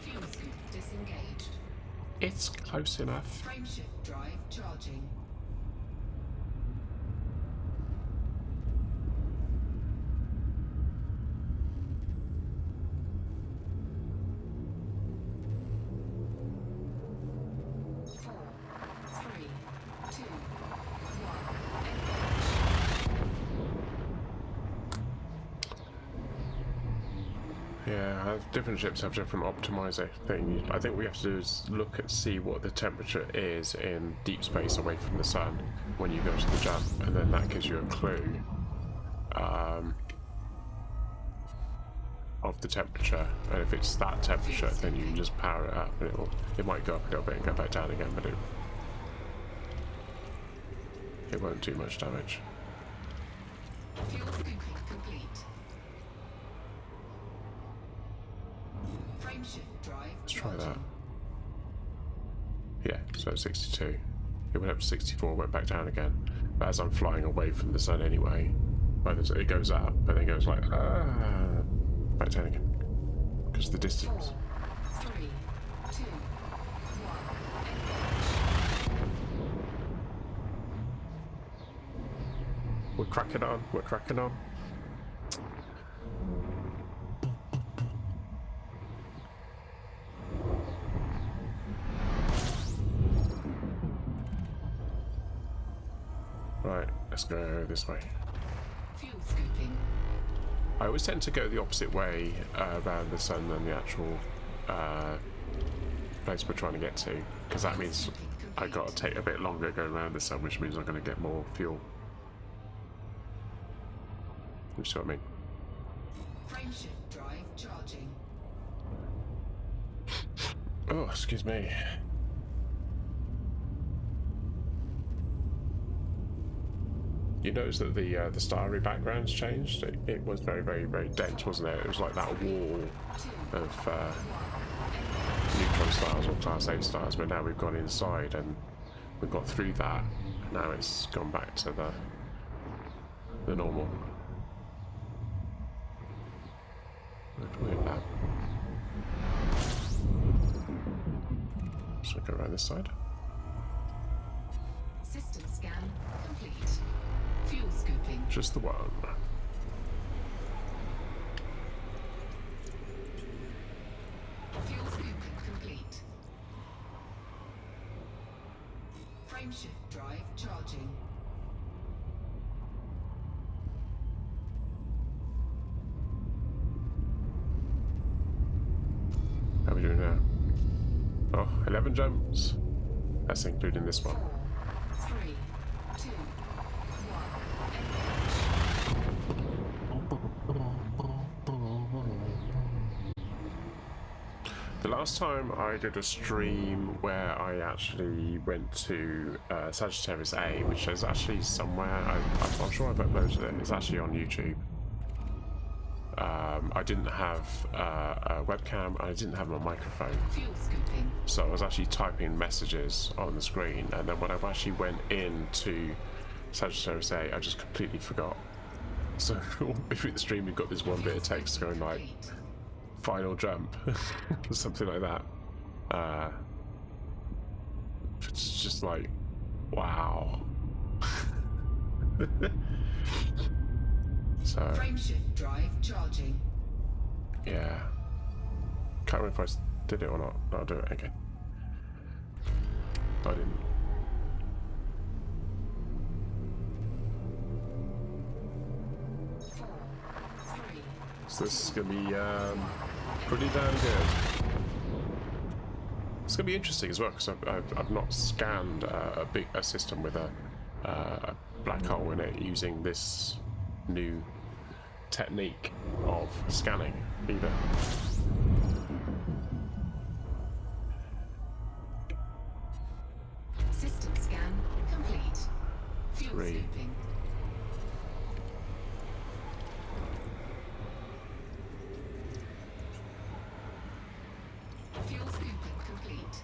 Fuel scoop disengaged. It's close enough. Frameshift drive charging. Four, three, two, one. Engage. Yeah, different ships have different optimizer thing. I think what we have to do is look at see what the temperature is in deep space away from the sun when you go to the jump, and then that gives you a clue of the temperature. And if it's that temperature, then you can just power it up, and it might go up a little bit and go back down again, but it won't do much damage. Fuel scooping complete. Frameshift drive. Let's try that. Yeah, so 62. It went up to 64, went back down again. But as I'm flying away from the sun anyway, it goes up, but then goes like, back down again. Because of the distance. 4, 3, 2, 1. We're cracking on, we're cracking on. Right, let's go this way. Fuel scooping. I always tend to go the opposite way around the sun than the actual place we're trying to get to, because that means I got to take a bit longer going around the sun, which means I'm going to get more fuel. You see what I mean? Frameshift drive charging. Oh, excuse me. You notice that the starry background's changed? It was very, very, very dense, wasn't it? It was like that wall of neutron stars or Class A stars, but now we've gone inside and we've got through that. Now it's gone back to the normal. Weird that. So go around this side. System scan complete. Fuel scooping. Just the one. Fuel scooping complete. Frameshift drive charging. How are we doing now? Oh, 11 jumps. That's including this one. 4, 3, 2, 1. The last time I did a stream where I actually went to Sagittarius A, which is actually somewhere, I'm sure I've uploaded it, it's actually on YouTube. I didn't have a webcam, I didn't have my microphone. Fuel scooping. So I was actually typing messages on the screen, and then when I actually went into Sagittarius A, I just completely forgot. So between the stream, we've got this one bit of text going like, final jump, something like that. It's just like, wow. So Frameshift drive charging. yeah, can't remember if I did it or not. No, I'll do it again. I didn't. 4, 3. So this is gonna be pretty damn good. It's gonna be interesting as well because I've not scanned a system with a black hole in it using this new technique of scanning either. System scan complete. Fuel 3. scooping. Fuel scooping complete.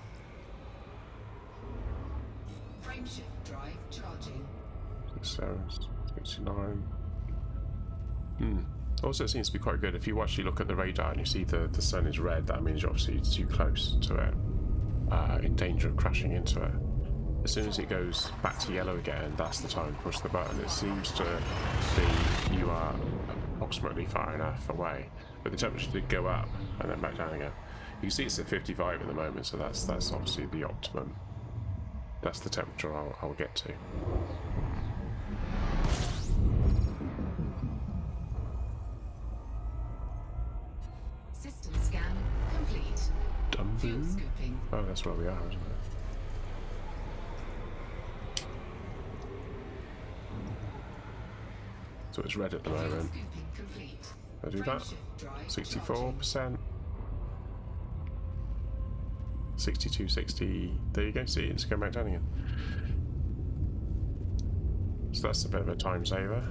Frameshift drive charging. 69. Also, it seems to be quite good. If you actually look at the radar and you see the sun is red, that means you're obviously too close to it, in danger of crashing into it. As soon as it goes back to yellow again, that's the time to push the button. It seems to be you are approximately far enough away, but the temperature did go up and then back down again. You can see it's at 55 at the moment, so that's obviously the optimum. That's the temperature I'll get to. System scan complete. Fuel Dumbo? scooping. Oh, that's where we are, isn't it? So it's red at the Fuel moment. scooping complete. I do that. Frameshift drive 64%. 62, 60. There you go. See, it's going back down again. So that's a bit of a time saver.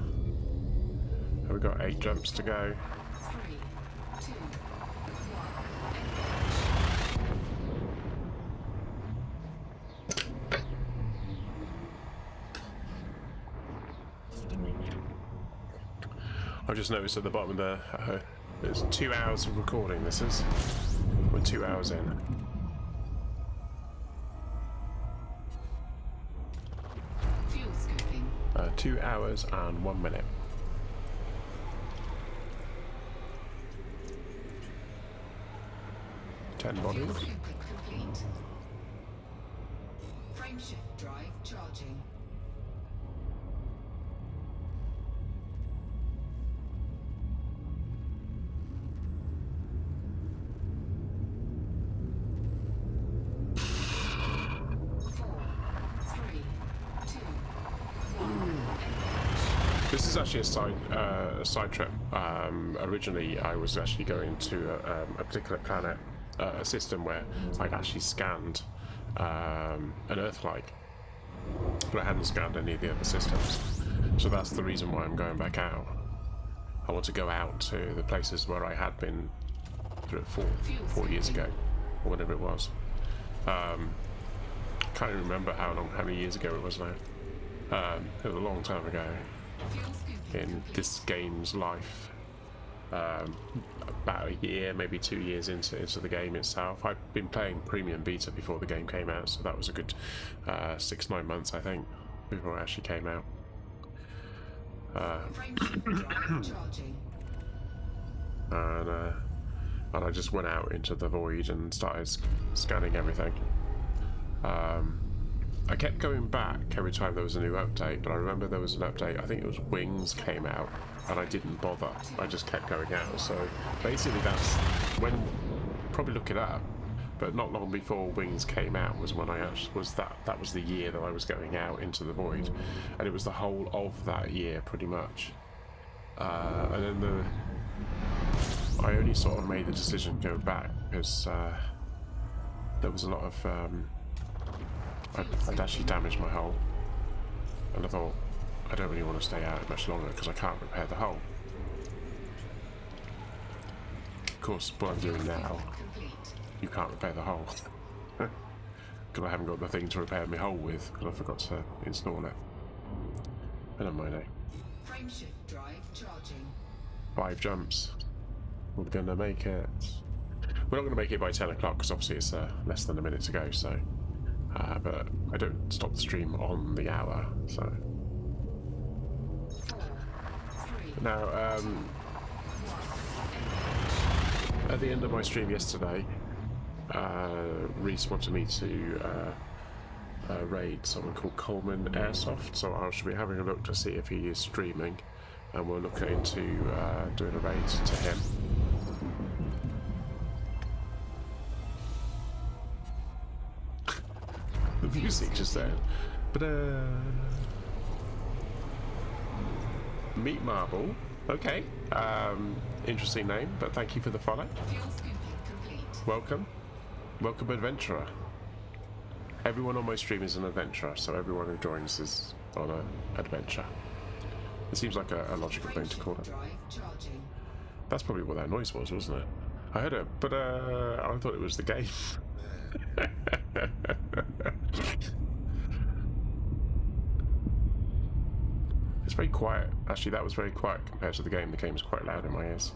And we've got 8 jumps to go. 3, 2, 1. I've just noticed at the bottom of the... there's 2 hours of recording, this is. We're 2 hours in. Fuel scooping. 2 hours and 1 minute. Ten Fuel bodies. scooping complete. Frameshift drive charging. This is actually a side trip. Originally, I was actually going to a particular planet, a system where I'd actually scanned an Earth-like, but I hadn't scanned any of the other systems. So that's the reason why I'm going back out. I want to go out to the places where I had been 4 years ago, or whatever it was. Can't even remember how many years ago it was now. It was a long time ago in this game's life. About a year, maybe 2 years into the game itself. I've been playing Premium Beta before the game came out, so that was a good 6-9 months, I think, before it actually came out. And I just went out into the void and started scanning everything. I kept going back every time there was a new update, but I remember there was an update, I think it was Wings came out, and I didn't bother. I just kept going out. So basically that's when, probably look it up, but not long before Wings came out was when I actually that was the year that I was going out into the void, and it was the whole of that year pretty much. And then I only sort of made the decision to go back because there was a lot of I'd actually damaged my hull, and I thought I don't really want to stay out much longer because I can't repair the hull. Of course, what I'm doing now, you can't repair the hull because I haven't got the thing to repair my hull with because I forgot to install it. But never mind, eh? Frameshift drive charging. 5 jumps. We're gonna make it. We're not gonna make it by 10 o'clock because obviously it's less than a minute to go. So, but I don't stop the stream on the hour. So 4, 3, now, at the end of my stream yesterday, Reese wanted me to raid someone called Coleman Airsoft. So I should be having a look to see if he is streaming, and we'll look into doing a raid to him. The music just there. But Meat Marble. Okay. Interesting name, but thank you for the follow. fuel scooping complete. Welcome. Welcome, adventurer. Everyone on my stream is an adventurer, so everyone who joins is on an adventure. It seems like a logical thing to call it. Drive charging. That's probably what that noise was, wasn't it? I heard it, but I thought it was the game. It's very quiet. Actually, that was very quiet compared to the game. The game was quite loud in my ears.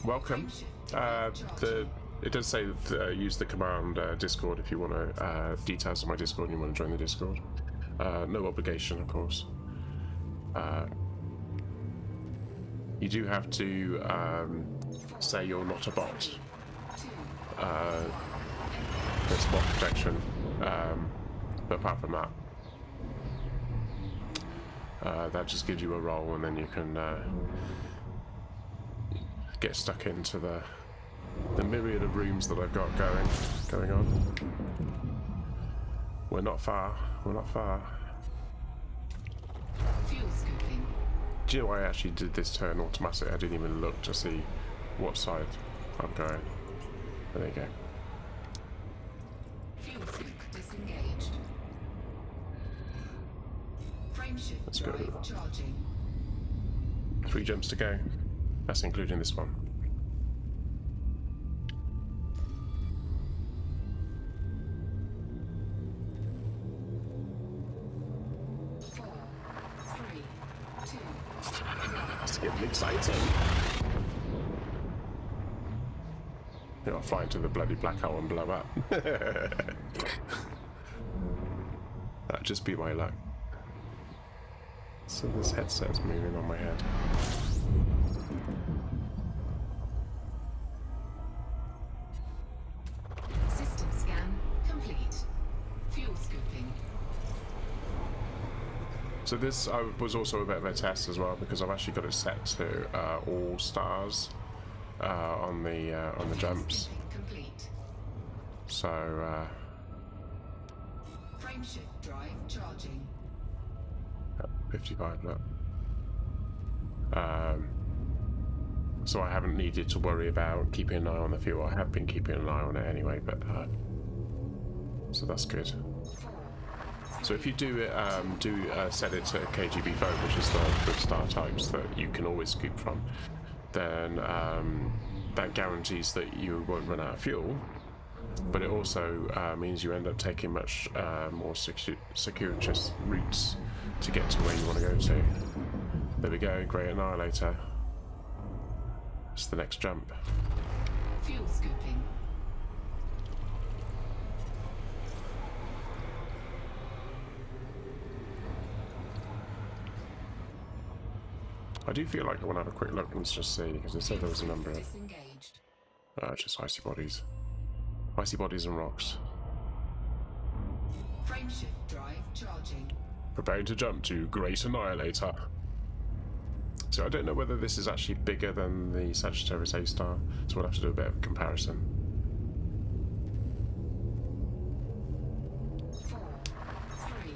Welcome. It does say that, use the command Discord if you want to details on my Discord and you want to join the Discord. No obligation, of course. You do have to say you're not a bot. There's bot protection, but apart from that, that just gives you a role, and then you can get stuck into the myriad of rooms that I've got going on. We're not far. We're not far. Fuel scooping. Do you know why I actually did this turn automatically? I didn't even look to see what side I'm going. There you go. Fuel scoop disengaged. Frameshift Let's go. drive charging. 3 jumps to go. That's including this one. It's getting exciting. You know, I'll fly into the bloody black hole and blow up. That'd just be my luck. So this headset's moving on my head. System scan complete. Fuel scooping. So this was also a bit of a test as well, because I've actually got it set to all stars on the jumps. Complete. So Frameshift drive charging. 55 look. So I haven't needed to worry about keeping an eye on the fuel. I have been keeping an eye on it anyway, but so that's good. So if you do it, set it to KGB vote, which is the star types that you can always scoop from, then that guarantees that you won't run out of fuel. But it also means you end up taking much more circuitous routes to get to where you want to go to. There we go, great Annihilator. It's the next jump. Fuel scooping. I do feel like I want to have a quick look and just see, because it said there was a number of Disengaged. just icy bodies. Icy bodies and rocks. Frameshift drive charging. Preparing to jump to Great Annihilator. So I don't know whether this is actually bigger than the Sagittarius A star, so we'll have to do a bit of a comparison. 4, 3,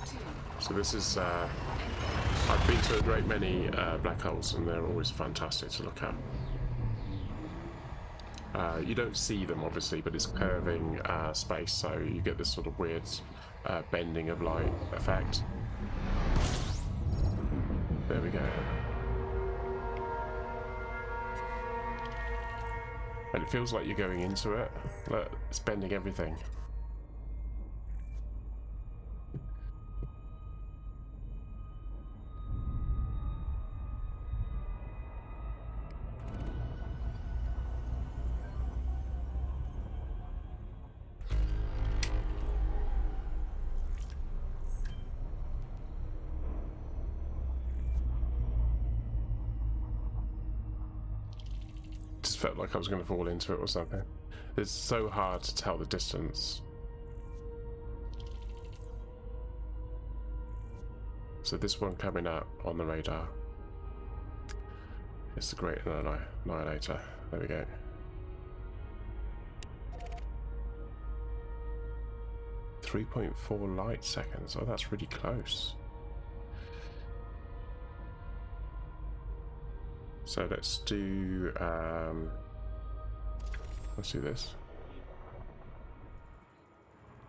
2. So this is, I've been to a great many black holes, and they're always fantastic to look at. You don't see them obviously, but it's curving space, so you get this sort of weird bending of light effect. There we go. And it feels like you're going into it. Look, it's bending everything. Felt like I was going to fall into it or something. It's so hard to tell the distance. So this one coming up on the radar. It's the Great Annihilator. There we go. .4 light seconds. Oh, that's really close. So let's do this.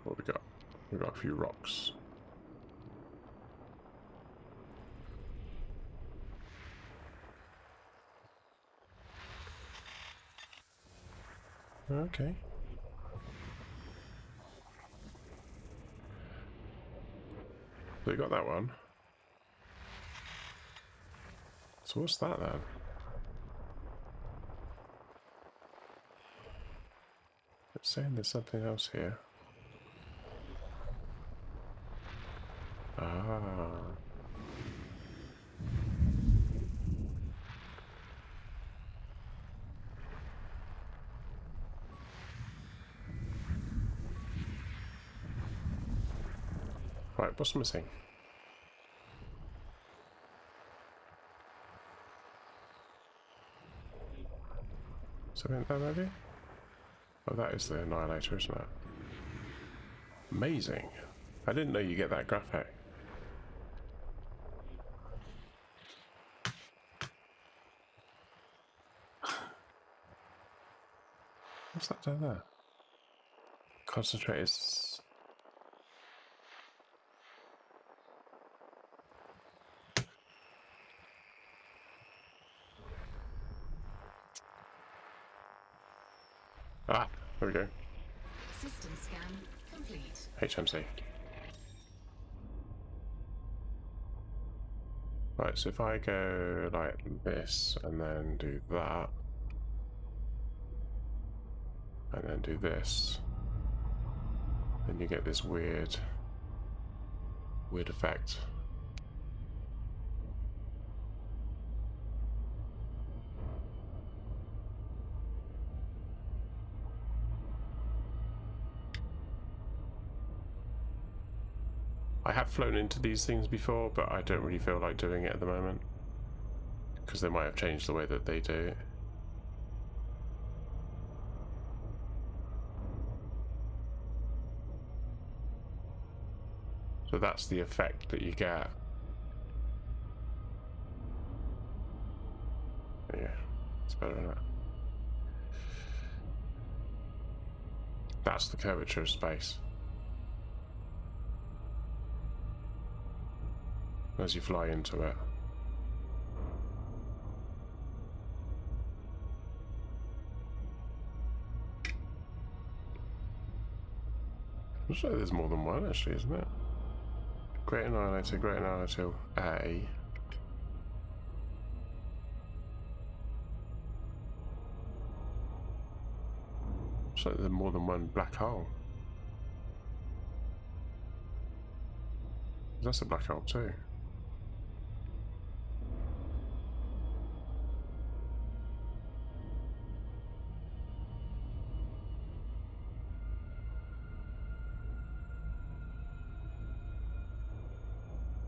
What we got? We've got a few rocks. Okay. So we got that one. So what's that then? It's saying there's something else here. Ah. Right, what's missing? Something there, maybe? Oh, that is the Annihilator, isn't it? Amazing. I didn't know you get that graphic. What's that down there? Concentrate is... Ah, there we go. System scan complete. HMC. Right, so if I go like this and then do that, and then do this, then you get this weird effect. I have flown into these things before, but I don't really feel like doing it at the moment, because they might have changed the way that they do it. So that's the effect that you get. Yeah, it's better than that. That's the curvature of space. As you fly into it. Looks like there's more than one actually, isn't it? Great Annihilator A. Looks like there's more than one black hole. That's a black hole too.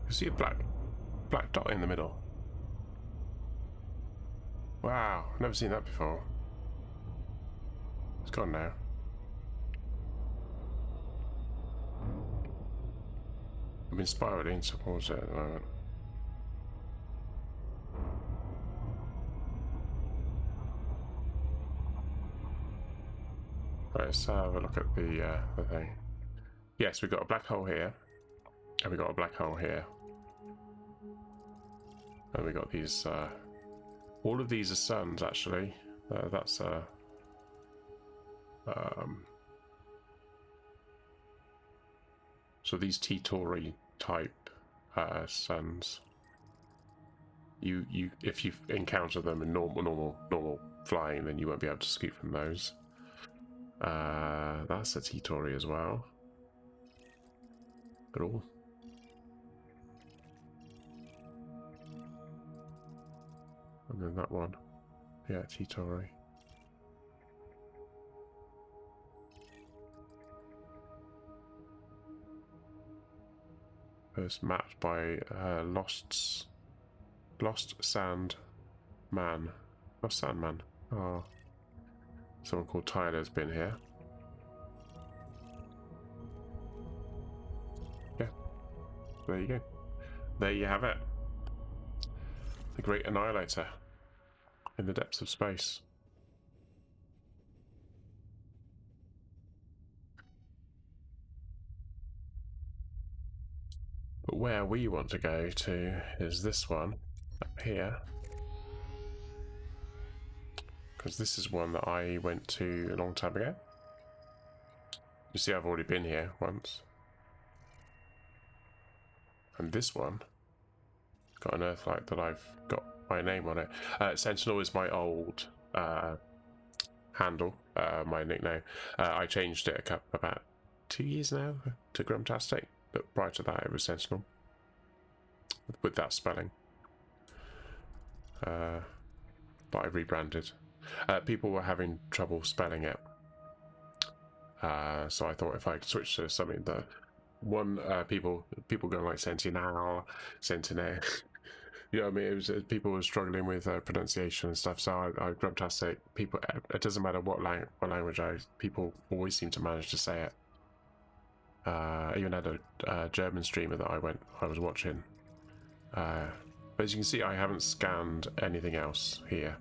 You see a black dot in the middle. Wow, never seen that before. It's gone now. I've been spiraling towards it at the moment. Right, let's have a look at the thing. Yes, we've got a black hole here, and we've got a black hole here. And we got these, all of these are suns actually. That's so these T-Tauri type suns, you if you encounter them in normal flying, then you won't be able to scoot from those. That's a T-Tauri as well. Cool. And then that one. Yeah, T-Tauri. It's mapped by Lost Sand Man. Lost Sand Man. Oh. Someone called Tyler's been here. Yeah. There you go. There you have it. The Great Annihilator in the depths of space. But where we want to go to is this one up here. Because this is one that I went to a long time ago. You see, I've already been here once. And this one got an Earthlight that I've got my name on it. Sentinel is my old handle, my nickname. I changed it about 2 years now to Grumtastic, but prior to that it was Sentinel with that spelling. But I rebranded. People were having trouble spelling it, so I thought if I could switch to something that people going like Sentinel, Yeah, I mean, people were struggling with pronunciation and stuff, so I grubtastic. People, it doesn't matter what language people always seem to manage to say it. I even had a German streamer that I was watching. But as you can see, I haven't scanned anything else here.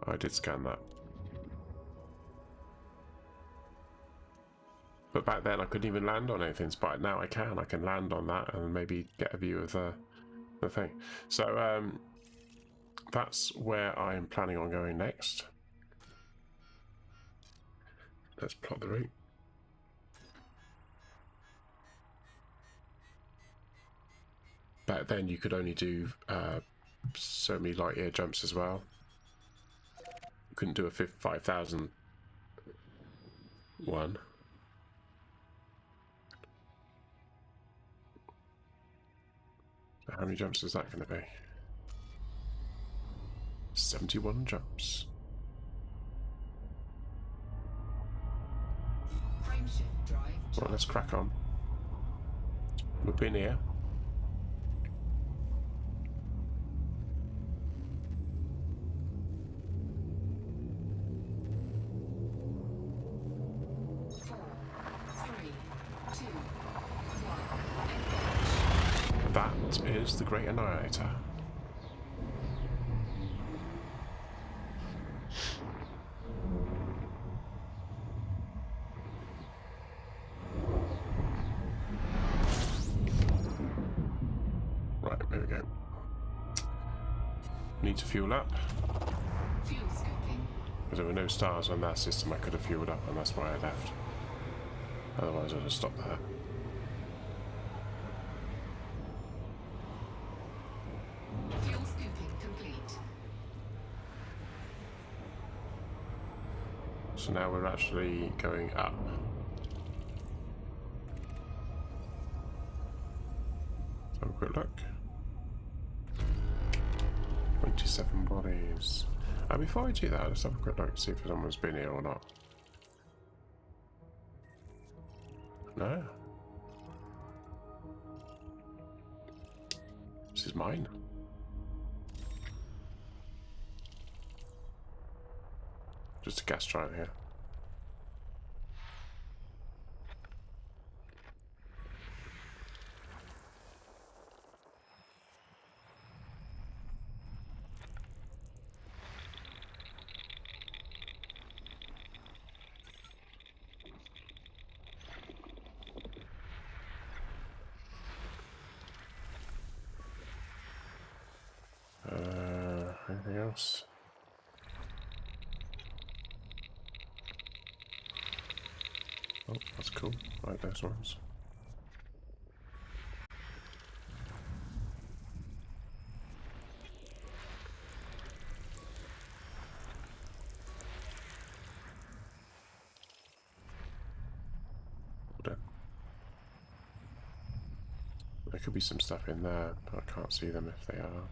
I did scan that. But back then I couldn't even land on anything, but now I can. I can land on that and maybe get a view of the thing. So that's where I'm planning on going next. Let's plot the route. Back then you could only do so many light year jumps as well. You couldn't do a 5,000 one. So how many jumps is that going to be? 71 jumps. Frameshift drive. Well, let's crack on. We've been here. That is the Great Annihilator. Right, there we go. Need to fuel up. Fuel scooping. Because there were no stars on that system, I could have fueled up, and that's why I left. Otherwise, I'd have stopped there. Fuel scooping complete. So now we're actually going up. Let's have a quick look. 27 bodies. Before I do that, let's have a quick look to see if someone's been here or not. No. This is mine. Just a gas giant here. Anything else? Oh, that's cool. I like those ones. Hold on. There could be some stuff in there, but I can't see them if they are.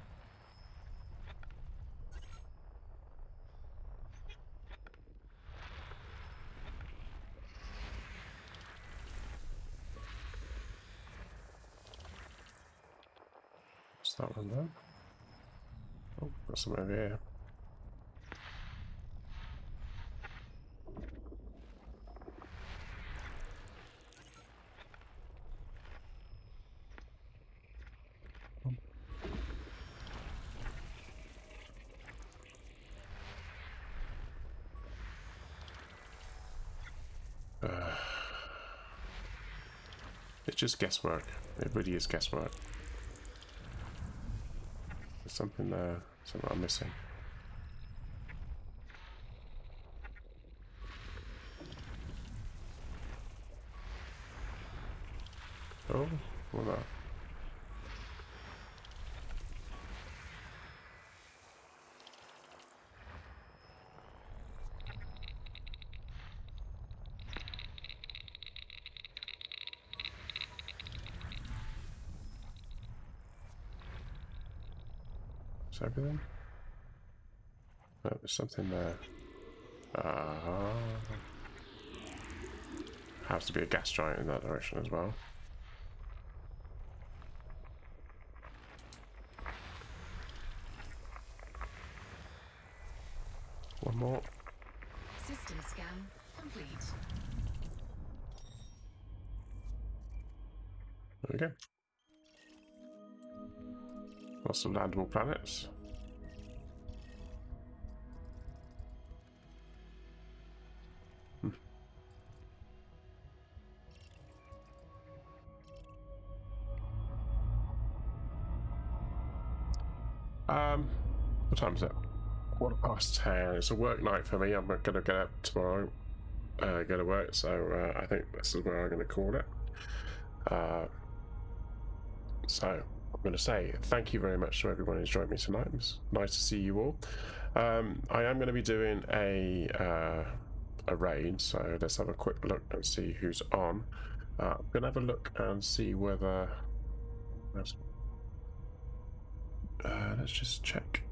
What's that one there? Oh, got some over here. It's just guesswork. It really is guesswork. There's something there, something I'm missing. Oh, what that? Is everything? No, there's something there. has to be a gas giant in that direction as well. One more. System scan complete. There we go. Lots of landable planets. What time is it? 10:15. It's a work night for me. I'm gonna get up tomorrow, go to work. So I think this is where I'm gonna call it. So I'm gonna say thank you very much to everyone who's joined me tonight. It was nice to see you all. I am going to be doing a raid, so let's have a quick look and see who's on. I'm gonna have a look and see whether. Let's just check.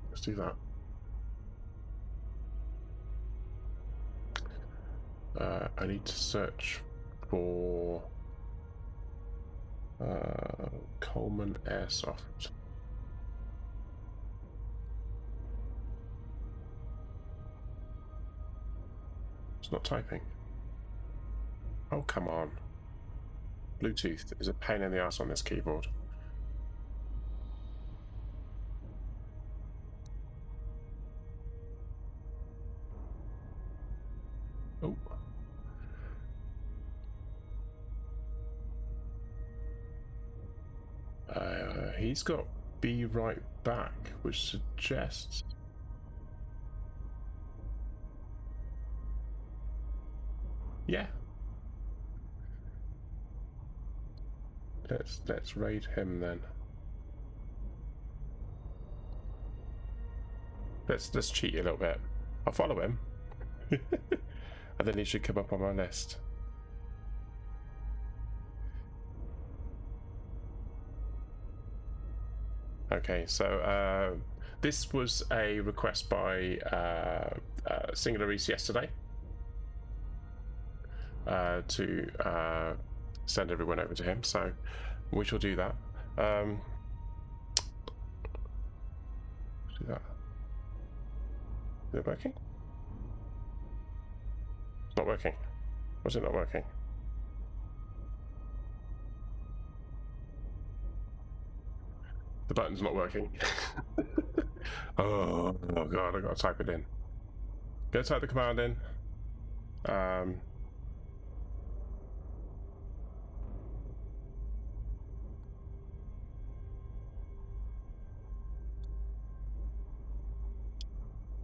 Let's do that. I need to search for Coleman Airsoft. It's not typing. Oh, come on. Bluetooth is a pain in the ass on this keyboard. Oh. He's got be right back, which suggests. Yeah. Let's raid him then. Let's cheat a little bit. I'll follow him. And then he should come up on my list. Okay, so this was a request by Singular Reese yesterday to send everyone over to him, so we shall do that. Do that. Is it working? It's not working. Was it not working? The button's not working. oh god, I gotta type it in. Go type the command in.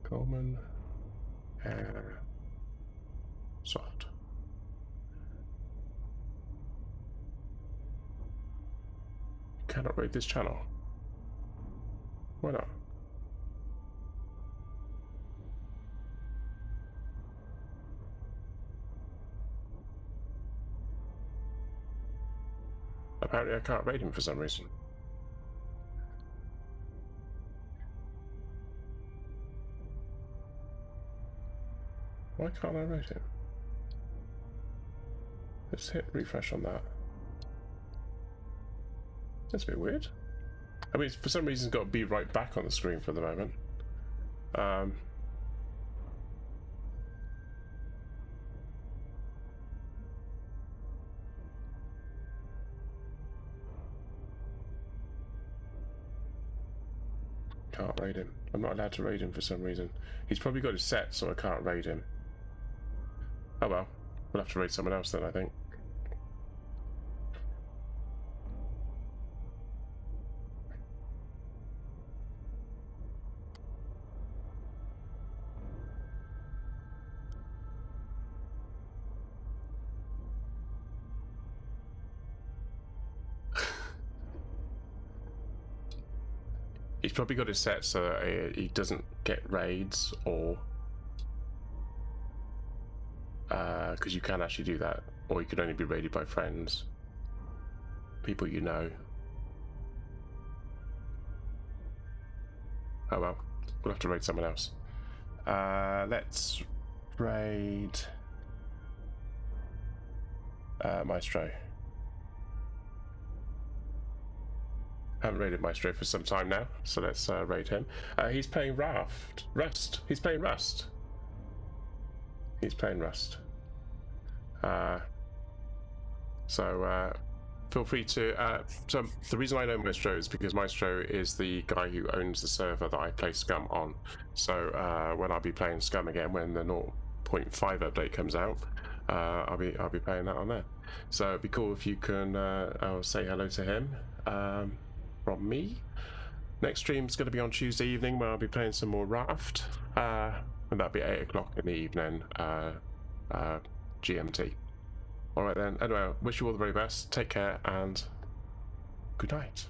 Coleman Soft. Cannot raid this channel. Why not? Apparently I can't raid him for some reason. Why can't I raid him? Let's hit refresh on that. That's a bit weird. I mean, for some reason it's got to be right back on the screen for the moment. Can't raid him. I'm not allowed to raid him for some reason. He's probably got it set so I can't raid him. Oh well, we'll have to raid someone else then, I think. He's probably got it set so that he doesn't get raids, or because you can actually do that, or you could only be raided by friends, people you know. Oh well, we'll have to raid someone else. Let's raid Maestro. Haven't raided Maestro for some time now, so let's raid him. He's playing Rust. He's playing Rust. He's playing Rust. So feel free to. So the reason I know Maestro is because Maestro is the guy who owns the server that I play Scum on. So when I'll be playing Scum again, when the 0.5 update comes out, I'll be playing that on there. So it'd be cool if you can I'll say hello to him from me. Next stream's going to be on Tuesday evening, where I'll be playing some more Raft, and that'll be 8 o'clock in the evening GMT. All right then. Anyway, wish you all the very best. Take care and good night.